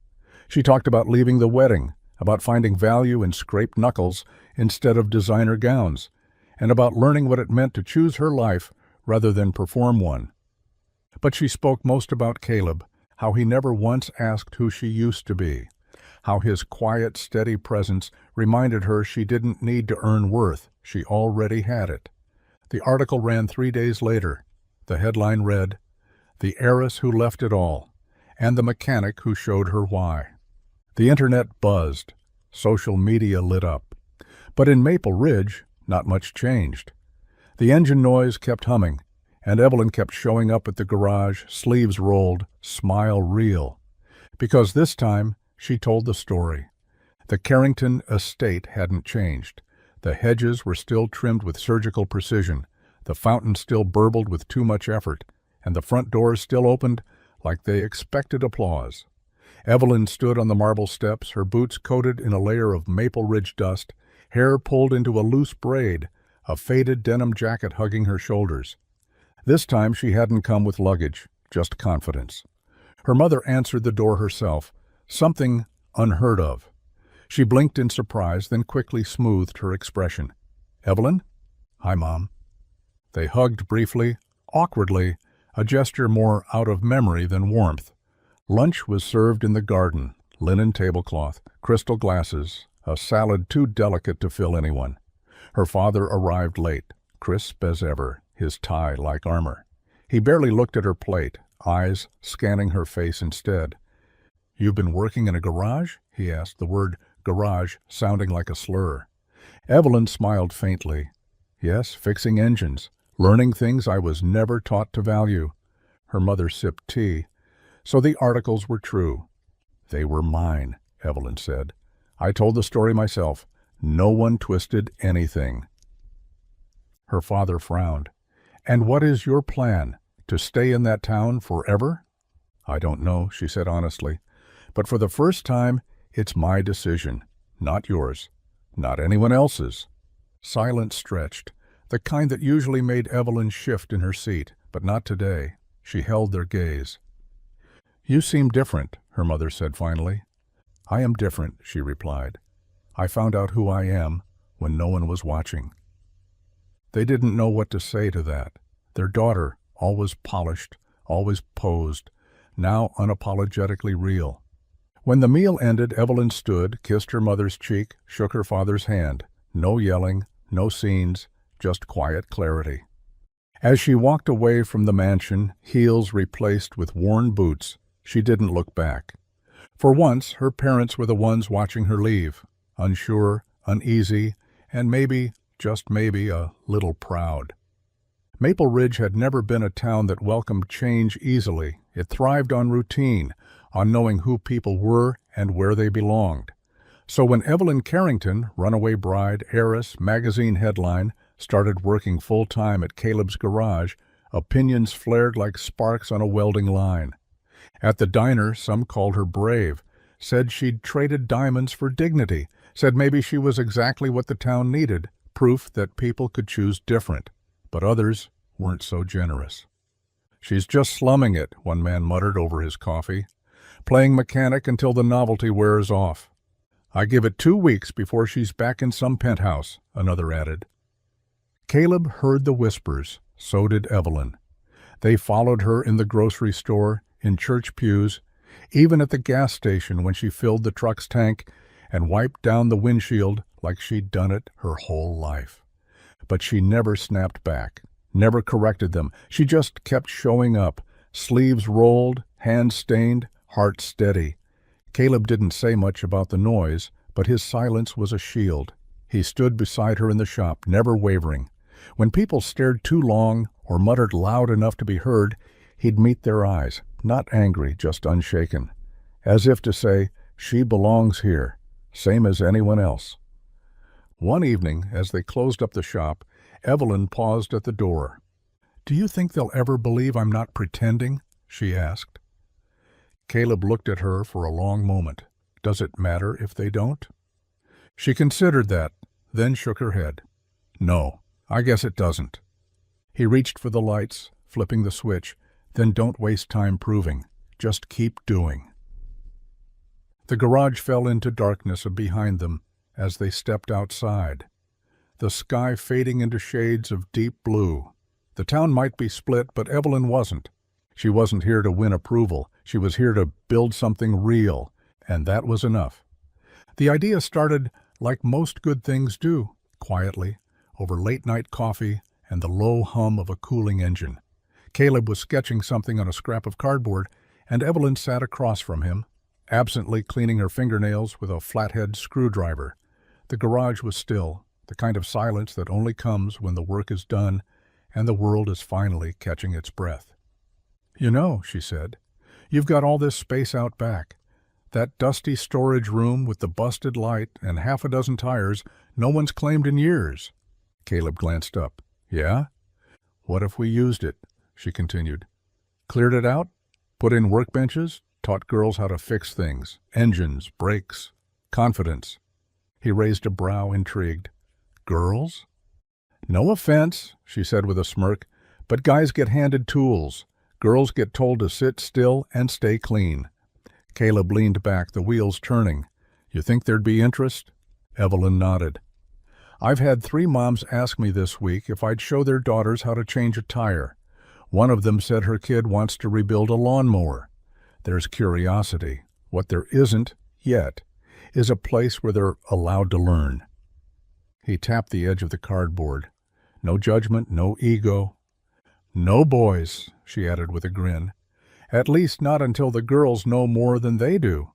She talked about leaving the wedding, about finding value in scraped knuckles instead of designer gowns, and about learning what it meant to choose her life rather than perform one. But she spoke most about Caleb, how he never once asked who she used to be, how his quiet, steady presence reminded her she didn't need to earn worth, she already had it. The article ran 3 days later. The headline read, The Heiress Who Left It All, and the Mechanic Who Showed Her Why. The internet buzzed. Social media lit up. But in Maple Ridge, not much changed. The engine noise kept humming, and Evelyn kept showing up at the garage, sleeves rolled, smile real. Because this time, she told the story. The Carrington estate hadn't changed. The hedges were still trimmed with surgical precision, the fountain still burbled with too much effort, and the front doors still opened like they expected applause. Evelyn stood on the marble steps, her boots coated in a layer of Maple Ridge dust, hair pulled into a loose braid, a faded denim jacket hugging her shoulders. This time she hadn't come with luggage, just confidence. Her mother answered the door herself, something unheard of. She blinked in surprise, then quickly smoothed her expression. Evelyn? Hi, Mom. They hugged briefly, awkwardly, a gesture more out of memory than warmth. Lunch was served in the garden, linen tablecloth, crystal glasses, a salad too delicate to fill anyone. Her father arrived late, crisp as ever, his tie like armor. He barely looked at her plate, eyes scanning her face instead. "You've been working in a garage?" he asked, the word garage sounding like a slur. Evelyn smiled faintly. "Yes, fixing engines, learning things I was never taught to value." Her mother sipped tea. "So the articles were true." "They were mine," Evelyn said. "I told the story myself. No one twisted anything." Her father frowned. "And what is your plan? To stay in that town forever?" "I don't know," she said honestly. "But for the first time, it's my decision, not yours, not anyone else's." Silence stretched, the kind that usually made Evelyn shift in her seat, but not today. She held their gaze. "You seem different," her mother said finally. "I am different," she replied. "I found out who I am when no one was watching." They didn't know what to say to that. Their daughter, always polished, always posed, now unapologetically real. When the meal ended, Evelyn stood, kissed her mother's cheek, shook her father's hand. No yelling, no scenes, just quiet clarity. As she walked away from the mansion, heels replaced with worn boots, she didn't look back. For once, her parents were the ones watching her leave, unsure, uneasy, and maybe, just maybe, a little proud. Maple Ridge had never been a town that welcomed change easily. It thrived on routine, on knowing who people were and where they belonged. So when Evelyn Carrington, runaway bride, heiress, magazine headline, started working full-time at Caleb's garage, opinions flared like sparks on a welding line. At the diner, some called her brave, said she'd traded diamonds for dignity, said maybe she was exactly what the town needed, proof that people could choose different. But others weren't so generous. "She's just slumming it," one man muttered over his coffee. "Playing mechanic until the novelty wears off." "I give it 2 weeks before she's back in some penthouse," another added. Caleb heard the whispers, so did Evelyn. They followed her in the grocery store, in church pews, even at the gas station when she filled the truck's tank and wiped down the windshield like she'd done it her whole life. But she never snapped back, never corrected them. She just kept showing up, sleeves rolled, hands stained, heart steady. Caleb didn't say much about the noise, but his silence was a shield. He stood beside her in the shop, never wavering. When people stared too long or muttered loud enough to be heard, he'd meet their eyes, not angry, just unshaken, as if to say, "She belongs here, same as anyone else." One evening, as they closed up the shop, Evelyn paused at the door. "Do you think they'll ever believe I'm not pretending?" she asked. Caleb looked at her for a long moment. "Does it matter if they don't?" She considered that, then shook her head. "No, I guess it doesn't." He reached for the lights, flipping the switch. "Then don't waste time proving. Just keep doing." The garage fell into darkness behind them as they stepped outside, the sky fading into shades of deep blue. The town might be split, but Evelyn wasn't. She wasn't here to win approval. She was here to build something real, and that was enough. The idea started like most good things do, quietly, over late-night coffee and the low hum of a cooling engine. Caleb was sketching something on a scrap of cardboard, and Evelyn sat across from him, absently cleaning her fingernails with a flathead screwdriver. The garage was still, the kind of silence that only comes when the work is done and the world is finally catching its breath. "You know," she said, "you've got all this space out back. That dusty storage room with the busted light and half a dozen tires no one's claimed in years." Caleb glanced up. "Yeah? What if we used it?" she continued. "Cleared it out? Put in workbenches? Taught girls how to fix things, engines, brakes, confidence." He raised a brow, intrigued. "Girls?" "No offense," she said with a smirk, "but guys get handed tools. Girls get told to sit still and stay clean." Caleb leaned back, the wheels turning. "You think there'd be interest?" Evelyn nodded. "I've had 3 moms ask me this week if I'd show their daughters how to change a tire. One of them said her kid wants to rebuild a lawnmower. There's curiosity. What there isn't, yet, is a place where they're allowed to learn." He tapped the edge of the cardboard. "No judgment, no ego." "No boys," she added with a grin. "At least not until the girls know more than they do."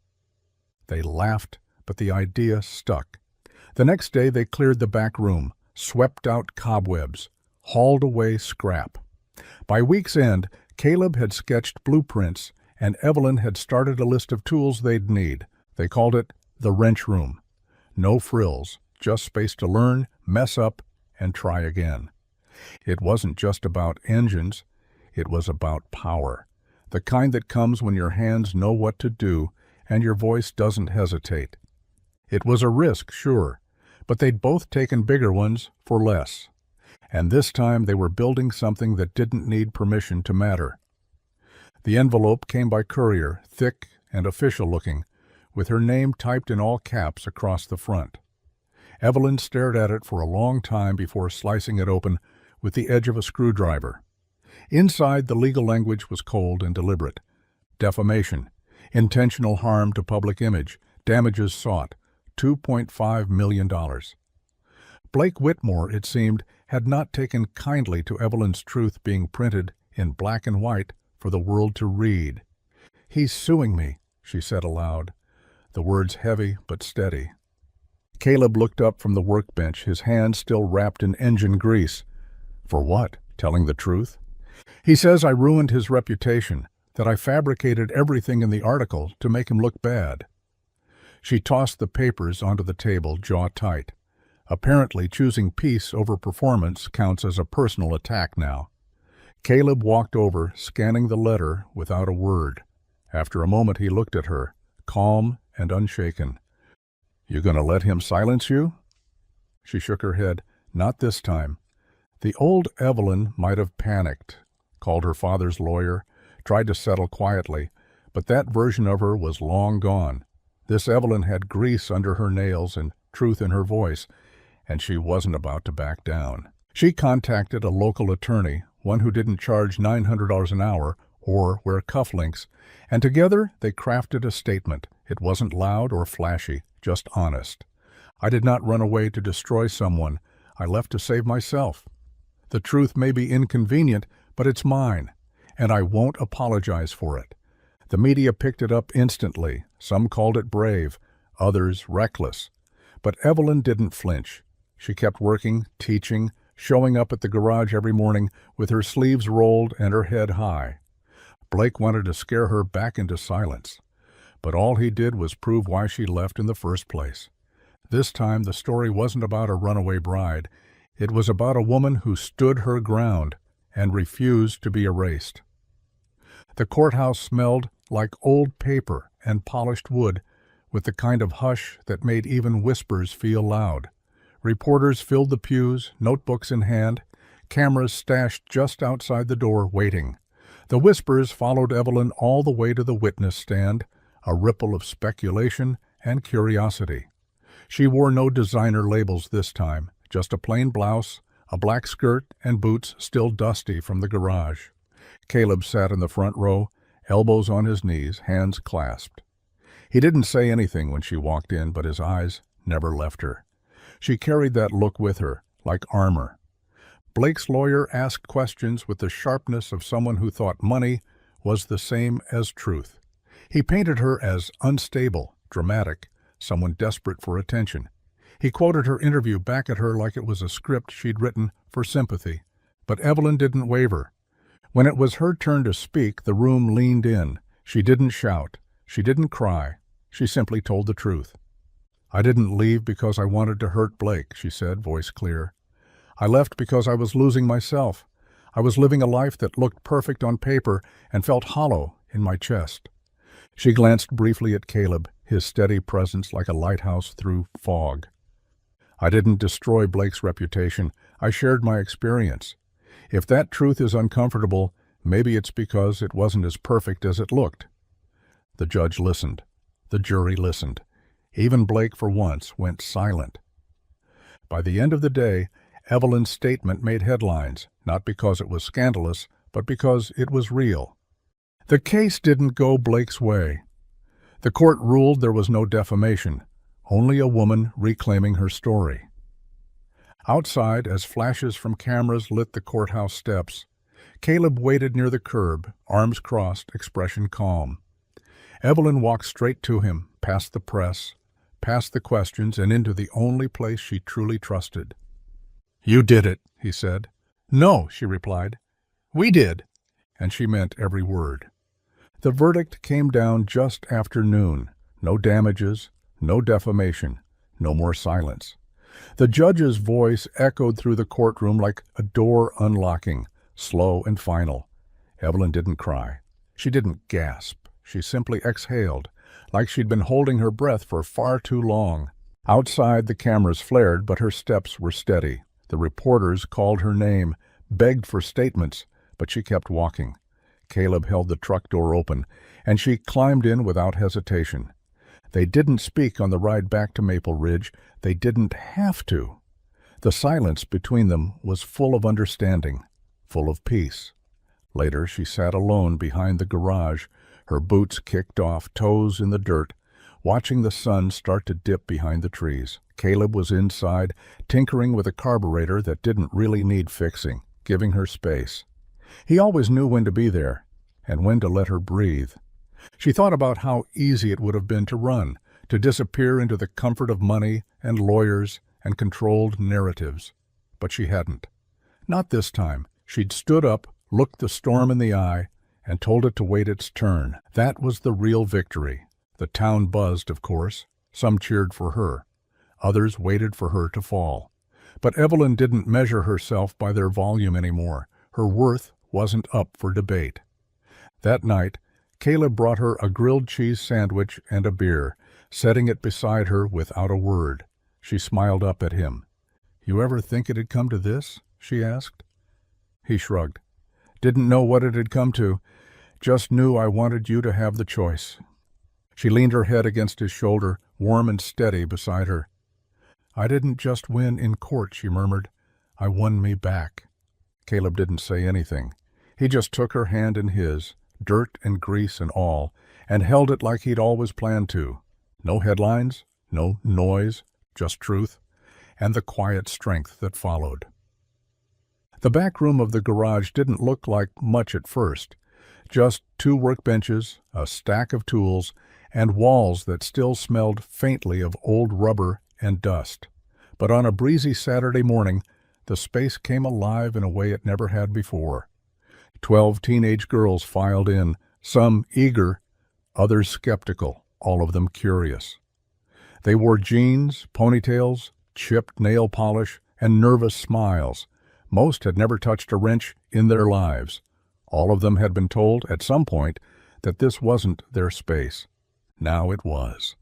They laughed, but the idea stuck. The next day they cleared the back room, swept out cobwebs, hauled away scrap. By week's end, Caleb had sketched blueprints, and Evelyn had started a list of tools they'd need. They called it the wrench room. No frills, just space to learn, mess up, and try again. It wasn't just about engines, it was about power. The kind that comes when your hands know what to do and your voice doesn't hesitate. It was a risk, sure, but they'd both taken bigger ones for less. And this time they were building something that didn't need permission to matter. The envelope came by courier, thick and official-looking, with her name typed in all caps across the front. Evelyn stared at it for a long time before slicing it open with the edge of a screwdriver. Inside, the legal language was cold and deliberate. Defamation, intentional harm to public image, damages sought, $2.5 million. Blake Whitmore, it seemed, had not taken kindly to Evelyn's truth being printed in black and white for the world to read. "He's suing me," she said aloud, the words heavy but steady. Caleb looked up from the workbench, his hands still wrapped in engine grease. "For what? Telling the truth?" "He says I ruined his reputation, that I fabricated everything in the article to make him look bad." She tossed the papers onto the table, jaw tight. Apparently, choosing peace over performance counts as a personal attack now. Caleb walked over, scanning the letter without a word. After a moment he looked at her, calm and unshaken. "You gonna let him silence you?" She shook her head. "Not this time." The old Evelyn might have panicked, called her father's lawyer, tried to settle quietly, but that version of her was long gone. This Evelyn had grease under her nails and truth in her voice, and she wasn't about to back down. She contacted a local attorney, one who didn't charge $900 an hour or wear cufflinks, and together they crafted a statement. It wasn't loud or flashy, just honest. "I did not run away to destroy someone. I left to save myself. The truth may be inconvenient, but it's mine, and I won't apologize for it." The media picked it up instantly. Some called it brave, others reckless. But Evelyn didn't flinch. She kept working, teaching, showing up at the garage every morning with her sleeves rolled and her head high. Blake wanted to scare her back into silence, but all he did was prove why she left in the first place. This time the story wasn't about a runaway bride. It was about a woman who stood her ground and refused to be erased. The courthouse smelled like old paper and polished wood, with the kind of hush that made even whispers feel loud. Reporters filled the pews, notebooks in hand, cameras stashed just outside the door, waiting. The whispers followed Evelyn all the way to the witness stand, a ripple of speculation and curiosity. She wore no designer labels this time, just a plain blouse, a black skirt, and boots still dusty from the garage. Caleb sat in the front row, elbows on his knees, hands clasped. He didn't say anything when she walked in, but his eyes never left her. She carried that look with her, like armor. Blake's lawyer asked questions with the sharpness of someone who thought money was the same as truth. He painted her as unstable, dramatic, someone desperate for attention. He quoted her interview back at her like it was a script she'd written for sympathy. But Evelyn didn't waver. When it was her turn to speak, the room leaned in. She didn't shout. She didn't cry. She simply told the truth. "I didn't leave because I wanted to hurt Blake," she said, voice clear. "I left because I was losing myself. I was living a life that looked perfect on paper and felt hollow in my chest." She glanced briefly at Caleb, his steady presence like a lighthouse through fog. "I didn't destroy Blake's reputation. I shared my experience. If that truth is uncomfortable, maybe it's because it wasn't as perfect as it looked." The judge listened. The jury listened. Even Blake, for once, went silent. By the end of the day, Evelyn's statement made headlines, not because it was scandalous, but because it was real. The case didn't go Blake's way. The court ruled there was no defamation, only a woman reclaiming her story. Outside, as flashes from cameras lit the courthouse steps, Caleb waited near the curb, arms crossed, expression calm. Evelyn walked straight to him, past the press, past the questions, and into the only place she truly trusted. "You did it," he said. "No," she replied. "We did." And she meant every word. The verdict came down just after noon. No damages, no defamation, no more silence. The judge's voice echoed through the courtroom like a door unlocking, slow and final. Evelyn didn't cry. She didn't gasp. She simply exhaled, like she'd been holding her breath for far too long. Outside, the cameras flared, but her steps were steady. The reporters called her name, begged for statements, but she kept walking. Caleb held the truck door open, and she climbed in without hesitation. They didn't speak on the ride back to Maple Ridge. They didn't have to. The silence between them was full of understanding, full of peace. Later, she sat alone behind the garage, her boots kicked off, toes in the dirt, watching the sun start to dip behind the trees. Caleb was inside, tinkering with a carburetor that didn't really need fixing, giving her space. He always knew when to be there, and when to let her breathe. She thought about how easy it would have been to run, to disappear into the comfort of money and lawyers and controlled narratives. But she hadn't. Not this time. She'd stood up, looked the storm in the eye, and told it to wait its turn. That was the real victory. The town buzzed, of course. Some cheered for her. Others waited for her to fall. But Evelyn didn't measure herself by their volume anymore. Her worth wasn't up for debate. That night, Caleb brought her a grilled cheese sandwich and a beer, setting it beside her without a word. She smiled up at him. "You ever think it had come to this?" she asked. He shrugged. "Didn't know what it had come to. Just knew I wanted you to have the choice." She leaned her head against his shoulder, warm and steady beside her. "I didn't just win in court," she murmured. "I won me back." Caleb didn't say anything. He just took her hand in his, dirt and grease and all, and held it like he'd always planned to. No headlines, no noise, just truth, and the quiet strength that followed. The back room of the garage didn't look like much at first. Just 2 workbenches, a stack of tools, and walls that still smelled faintly of old rubber and dust. But on a breezy Saturday morning, the space came alive in a way it never had before. 12 teenage girls filed in, some eager, others skeptical, all of them curious. They wore jeans, ponytails, chipped nail polish, and nervous smiles. Most had never touched a wrench in their lives. All of them had been told at some point that this wasn't their space. Now it was.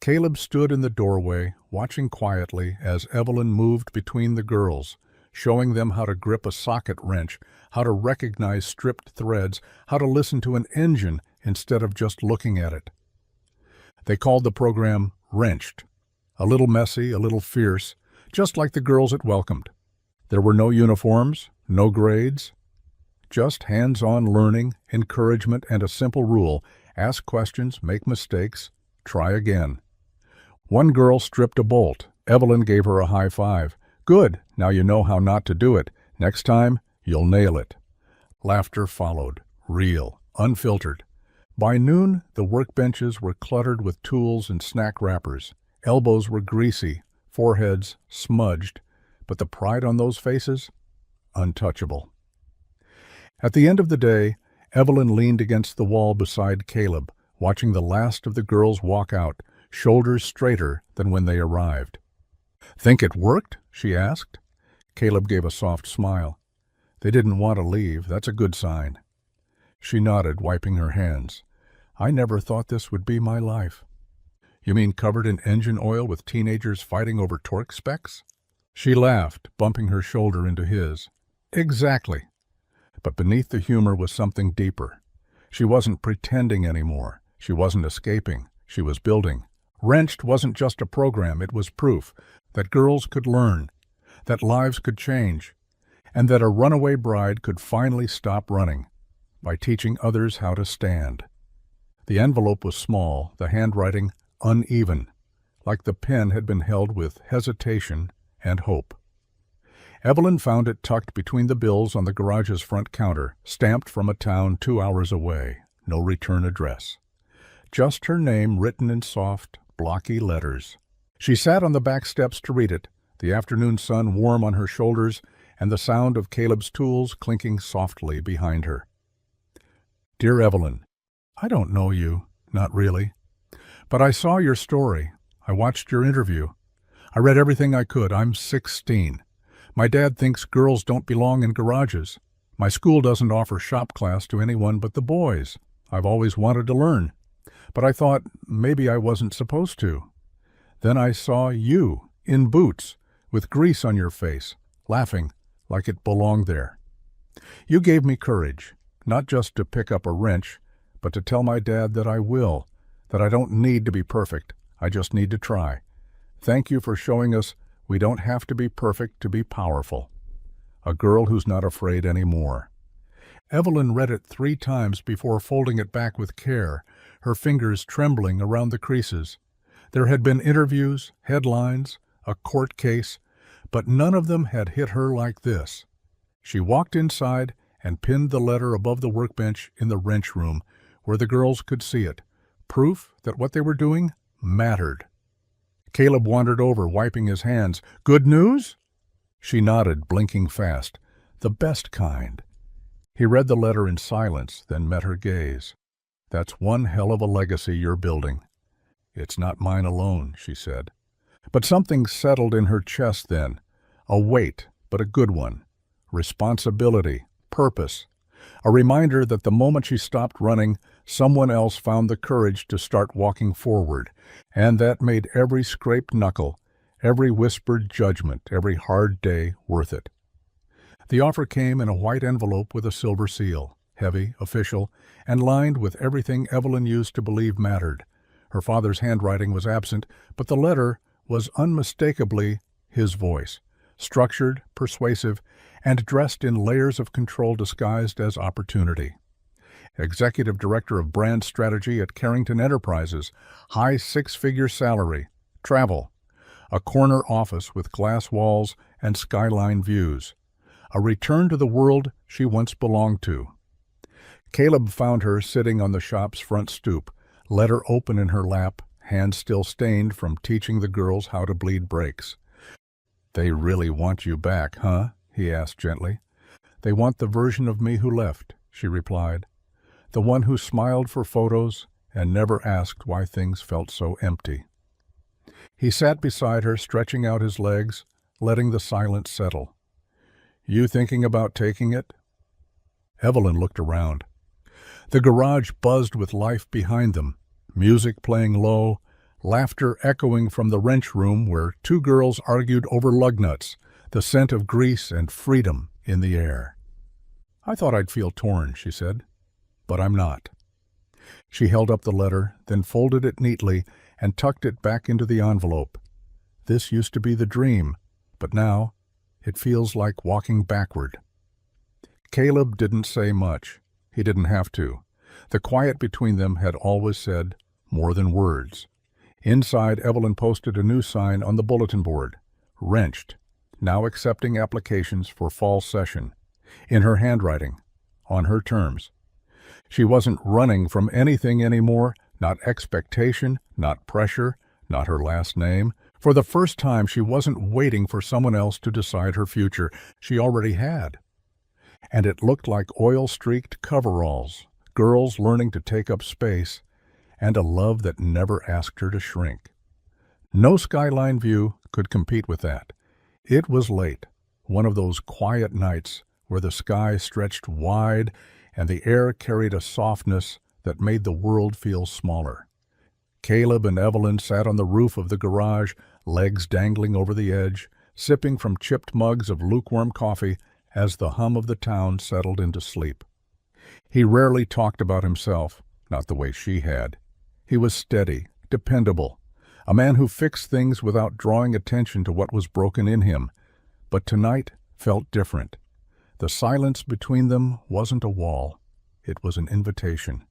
Caleb stood in the doorway, watching quietly as Evelyn moved between the girls, showing them how to grip a socket wrench, how to recognize stripped threads, how to listen to an engine instead of just looking at it. They called the program Wrenched. A little messy, a little fierce, just like the girls it welcomed. There were no uniforms, no grades, just hands-on learning, encouragement, and a simple rule: ask questions, make mistakes, try again. One girl stripped a bolt. Evelyn gave her a high five. "Good, now you know how not to do it. Next time, you'll nail it." Laughter followed, real, unfiltered. By noon, the workbenches were cluttered with tools and snack wrappers. Elbows were greasy, foreheads smudged, but the pride on those faces, untouchable. At the end of the day, Evelyn leaned against the wall beside Caleb, watching the last of the girls walk out, shoulders straighter than when they arrived. "Think it worked?" she asked. Caleb gave a soft smile. "They didn't want to leave. That's a good sign." She nodded, wiping her hands. "I never thought this would be my life." "You mean covered in engine oil with teenagers fighting over torque specs?" She laughed, bumping her shoulder into his. "Exactly." But beneath the humor was something deeper. She wasn't pretending anymore. She wasn't escaping. She was building. Wrenched wasn't just a program. It was proof that girls could learn, that lives could change, and that a runaway bride could finally stop running by teaching others how to stand. The envelope was small, the handwriting uneven, like the pen had been held with hesitation and hope. Evelyn found it tucked between the bills on the garage's front counter, stamped from a town 2 hours away. No return address. Just her name written in soft, blocky letters. She sat on the back steps to read it, the afternoon sun warm on her shoulders and the sound of Caleb's tools clinking softly behind her. Dear Evelyn, I don't know you, not really. But I saw your story. I watched your interview. I read everything I could. I'm 16. My dad thinks girls don't belong in garages. My school doesn't offer shop class to anyone but the boys. I've always wanted to learn. But I thought maybe I wasn't supposed to. Then I saw you, in boots, with grease on your face, laughing like it belonged there. You gave me courage, not just to pick up a wrench, but to tell my dad that I will, that I don't need to be perfect, I just need to try. Thank you for showing us we don't have to be perfect to be powerful. A girl who's not afraid anymore. Evelyn read it 3 times before folding it back with care, her fingers trembling around the creases. There had been interviews, headlines, a court case, but none of them had hit her like this. She walked inside and pinned the letter above the workbench in the wrench room, where the girls could see it, proof that what they were doing mattered. Caleb wandered over, wiping his hands. Good news? She nodded, blinking fast. The best kind. He read the letter in silence, then met her gaze. That's one hell of a legacy you're building. It's not mine alone, she said. But something settled in her chest then. A weight, but a good one. Responsibility, purpose. A reminder that the moment she stopped running, someone else found the courage to start walking forward, and that made every scraped knuckle, every whispered judgment, every hard day worth it. The offer came in a white envelope with a silver seal, heavy, official, and lined with everything Evelyn used to believe mattered. Her father's handwriting was absent, but the letter was unmistakably his voice, structured, persuasive, and dressed in layers of control disguised as opportunity. Executive Director of Brand Strategy at Carrington Enterprises, high 6-figure salary, travel, a corner office with glass walls and skyline views, a return to the world she once belonged to. Caleb found her sitting on the shop's front stoop, letter open in her lap, hands still stained from teaching the girls how to bleed brakes. They really want you back, huh? He asked gently. They want the version of me who left, she replied. The one who smiled for photos and never asked why things felt so empty. He sat beside her, stretching out his legs, letting the silence settle. You thinking about taking it? Evelyn looked around. The garage buzzed with life behind them, music playing low, laughter echoing from the wrench room where 2 girls argued over lug nuts, the scent of grease and freedom in the air. I thought I'd feel torn, she said, but I'm not. She held up the letter, then folded it neatly and tucked it back into the envelope. This used to be the dream, but now it feels like walking backward. Caleb didn't say much. He didn't have to. The quiet between them had always said more than words. Inside, Evelyn posted a new sign on the bulletin board. Wrenched, now accepting applications for fall session. In her handwriting, on her terms. She wasn't running from anything anymore, not expectation, not pressure, not her last name. For the first time, she wasn't waiting for someone else to decide her future. She already had. And it looked like oil-streaked coveralls, girls learning to take up space, and a love that never asked her to shrink. No skyline view could compete with that. It was late, one of those quiet nights where the sky stretched wide and the air carried a softness that made the world feel smaller. Caleb and Evelyn sat on the roof of the garage, legs dangling over the edge, sipping from chipped mugs of lukewarm coffee as the hum of the town settled into sleep. He rarely talked about himself, not the way she had. He was steady, dependable, a man who fixed things without drawing attention to what was broken in him. But tonight felt different. The silence between them wasn't a wall. It was an invitation.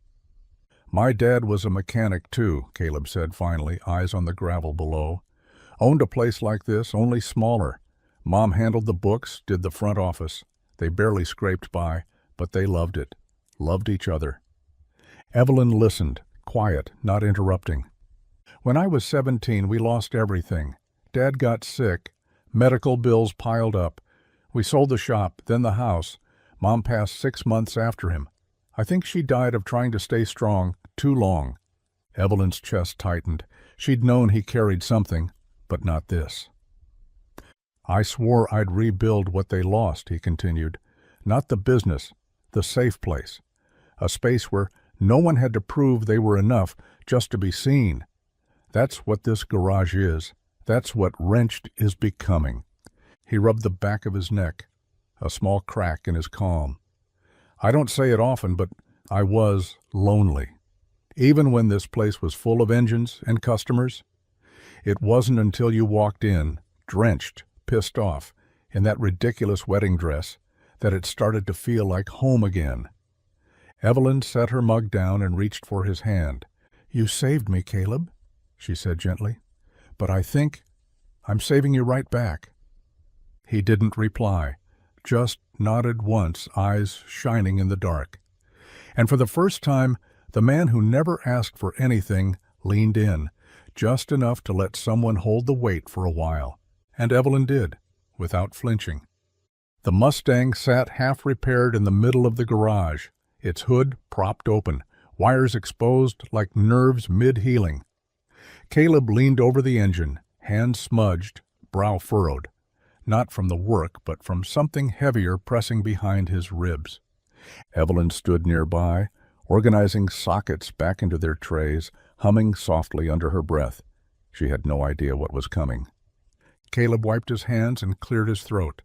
My dad was a mechanic too, Caleb said finally, eyes on the gravel below. Owned a place like this, only smaller. Mom handled the books, did the front office. They barely scraped by, but they loved it, loved each other. Evelyn listened, quiet, not interrupting. When I was 17, we lost everything. Dad got sick. Medical bills piled up. We sold the shop, then the house. Mom passed 6 months after him. I think she died of trying to stay strong too long. Evelyn's chest tightened. She'd known he carried something, but not this. I swore I'd rebuild what they lost, he continued. Not the business, the safe place. A space where no one had to prove they were enough just to be seen. That's what this garage is. That's what Wrenched is becoming. He rubbed the back of his neck, a small crack in his calm. I don't say it often, but I was lonely. Even when this place was full of engines and customers. It wasn't until you walked in, drenched, pissed off, in that ridiculous wedding dress, that it started to feel like home again. Evelyn set her mug down and reached for his hand. "You saved me, Caleb," she said gently. "But I think I'm saving you right back." He didn't reply, just nodded once, eyes shining in the dark. And for the first time, the man who never asked for anything leaned in, just enough to let someone hold the weight for a while. And Evelyn did, without flinching. The Mustang sat half-repaired in the middle of the garage, its hood propped open, wires exposed like nerves mid-healing. Caleb leaned over the engine, hands smudged, brow furrowed, not from the work but from something heavier pressing behind his ribs. Evelyn stood nearby, organizing sockets back into their trays, humming softly under her breath. She had no idea what was coming. Caleb wiped his hands and cleared his throat.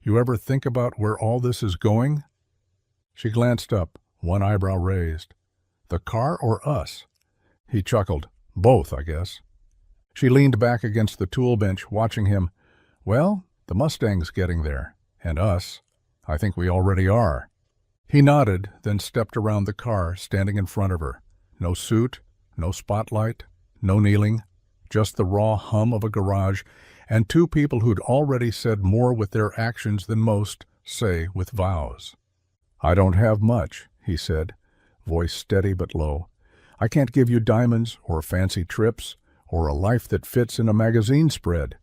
"You ever think about where all this is going?" She glanced up, one eyebrow raised. "The car or us?" He chuckled. "Both, I guess." She leaned back against the tool bench, watching him. "Well, the Mustang's getting there. And us. I think we already are." He nodded, then stepped around the car, standing in front of her. No suit, no spotlight, no kneeling, just the raw hum of a garage, and two people who'd already said more with their actions than most say with vows. "I don't have much," he said, voice steady but low. "I can't give you diamonds or fancy trips or a life that fits in a magazine spread.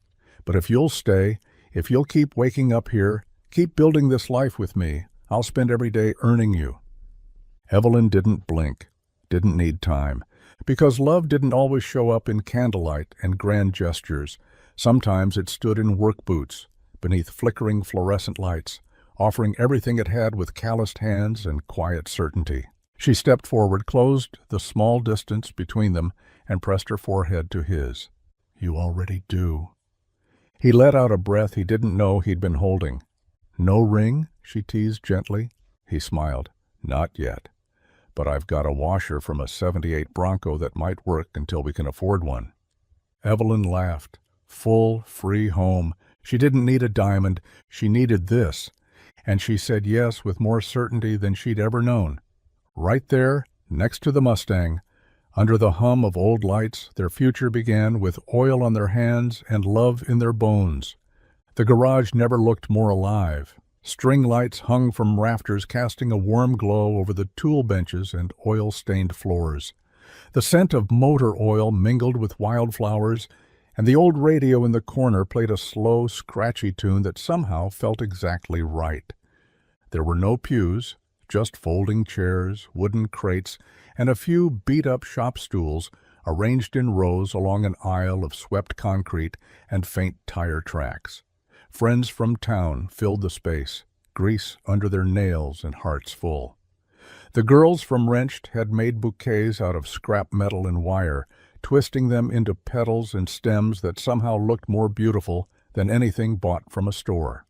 But if you'll stay, if you'll keep waking up here, keep building this life with me, I'll spend every day earning you." Evelyn didn't blink, didn't need time, because love didn't always show up in candlelight and grand gestures. Sometimes it stood in work boots, beneath flickering fluorescent lights, offering everything it had with calloused hands and quiet certainty. She stepped forward, closed the small distance between them, and pressed her forehead to his. "You already do." He let out a breath he didn't know he'd been holding. "No ring?" she teased gently. He smiled. "Not yet. But I've got a washer from a '78 Bronco that might work until we can afford one." Evelyn laughed. Full, free home. She didn't need a diamond. She needed this. And she said yes with more certainty than she'd ever known. Right there, next to the Mustang, under the hum of old lights, their future began with oil on their hands and love in their bones. The garage never looked more alive. String lights hung from rafters, casting a warm glow over the tool benches and oil-stained floors. The scent of motor oil mingled with wildflowers, and the old radio in the corner played a slow, scratchy tune that somehow felt exactly right. There were no pews, just folding chairs, wooden crates, and a few beat-up shop stools arranged in rows along an aisle of swept concrete and faint tire tracks. Friends from town filled the space, grease under their nails and hearts full. The girls from Wrenched had made bouquets out of scrap metal and wire, twisting them into petals and stems that somehow looked more beautiful than anything bought from a store.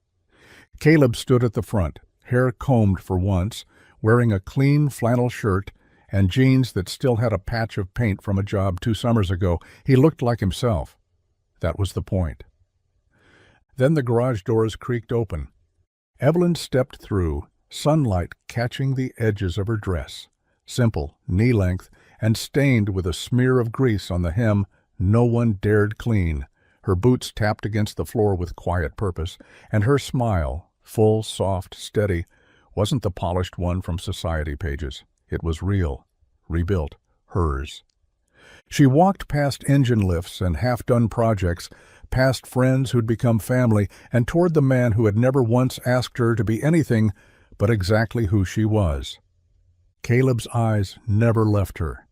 Caleb stood at the front, hair combed for once, wearing a clean flannel shirt and jeans that still had a patch of paint from a job 2 summers ago. He looked like himself. That was the point. Then the garage doors creaked open. Evelyn stepped through, sunlight catching the edges of her dress, simple, knee-length, and stained with a smear of grease on the hem no one dared clean. Her boots tapped against the floor with quiet purpose, and her smile, full, soft, steady, wasn't the polished one from society pages. It was real, rebuilt, hers. She walked past engine lifts and half-done projects, past friends who'd become family, and toward the man who had never once asked her to be anything but exactly who she was. Caleb's eyes never left her.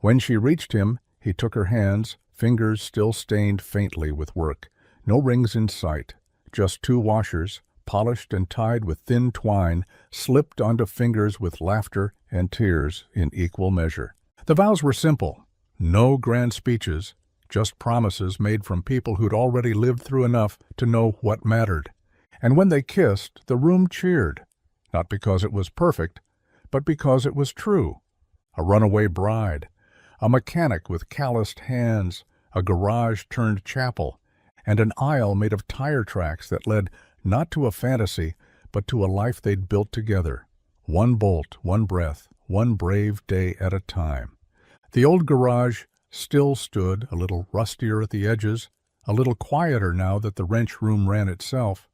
When she reached him, he took her hands, fingers still stained faintly with work. No rings in sight, just two washers, polished and tied with thin twine, slipped onto fingers with laughter and tears in equal measure. The vows were simple. No grand speeches, just promises made from people who'd already lived through enough to know what mattered. And when they kissed, the room cheered, not because it was perfect, but because it was true. A runaway bride, a mechanic with calloused hands, a garage-turned-chapel, and an aisle made of tire tracks that led not to a fantasy, but to a life they'd built together. One bolt, one breath, one brave day at a time. The old garage still stood, a little rustier at the edges, a little quieter now that the wrench room ran itself.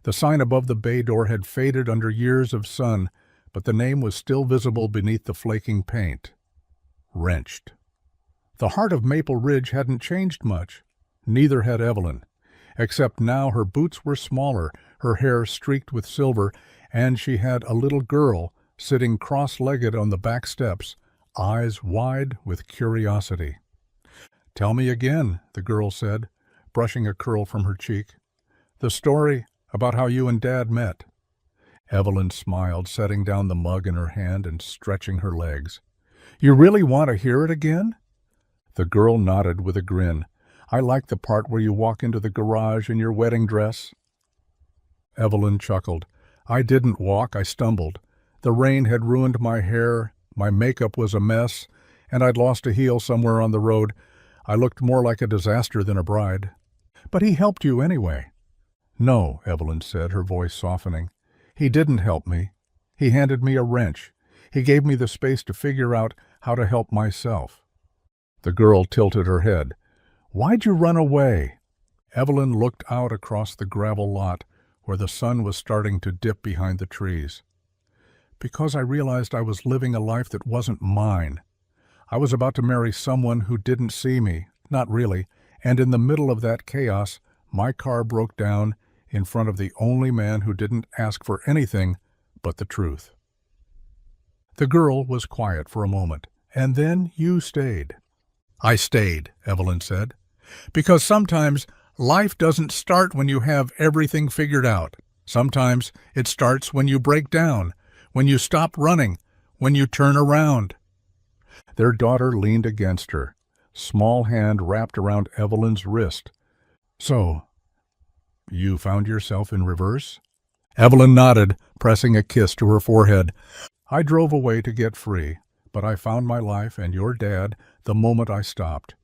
The sign above the bay door had faded under years of sun, but the name was still visible beneath the flaking paint. Wrenched. The heart of Maple Ridge hadn't changed much. Neither had Evelyn, except now her boots were smaller, her hair streaked with silver, and she had a little girl sitting cross-legged on the back steps, eyes wide with curiosity. "Tell me again," the girl said, brushing a curl from her cheek. "The story about how you and Dad met." Evelyn smiled, setting down the mug in her hand and stretching her legs. "You really want to hear it again?" The girl nodded with a grin. "I like the part where you walk into the garage in your wedding dress." Evelyn chuckled. "I didn't walk, I stumbled. The rain had ruined my hair, my makeup was a mess, and I'd lost a heel somewhere on the road. I looked more like a disaster than a bride." "But he helped you anyway." "No," Evelyn said, her voice softening. "He didn't help me. He handed me a wrench. He gave me the space to figure out how to help myself." The girl tilted her head. "Why'd you run away?" Evelyn looked out across the gravel lot where the sun was starting to dip behind the trees. "Because I realized I was living a life that wasn't mine. I was about to marry someone who didn't see me, not really, and in the middle of that chaos, my car broke down in front of the only man who didn't ask for anything but the truth." The girl was quiet for a moment, and then you stayed. "I stayed," Evelyn said, "because sometimes life doesn't start when you have everything figured out. Sometimes it starts when you break down, when you stop running, when you turn around." Their daughter leaned against her, small hand wrapped around Evelyn's wrist. "So, you found yourself in reverse?" Evelyn nodded, pressing a kiss to her forehead. "I drove away to get free, but I found my life and your dad the moment I stopped.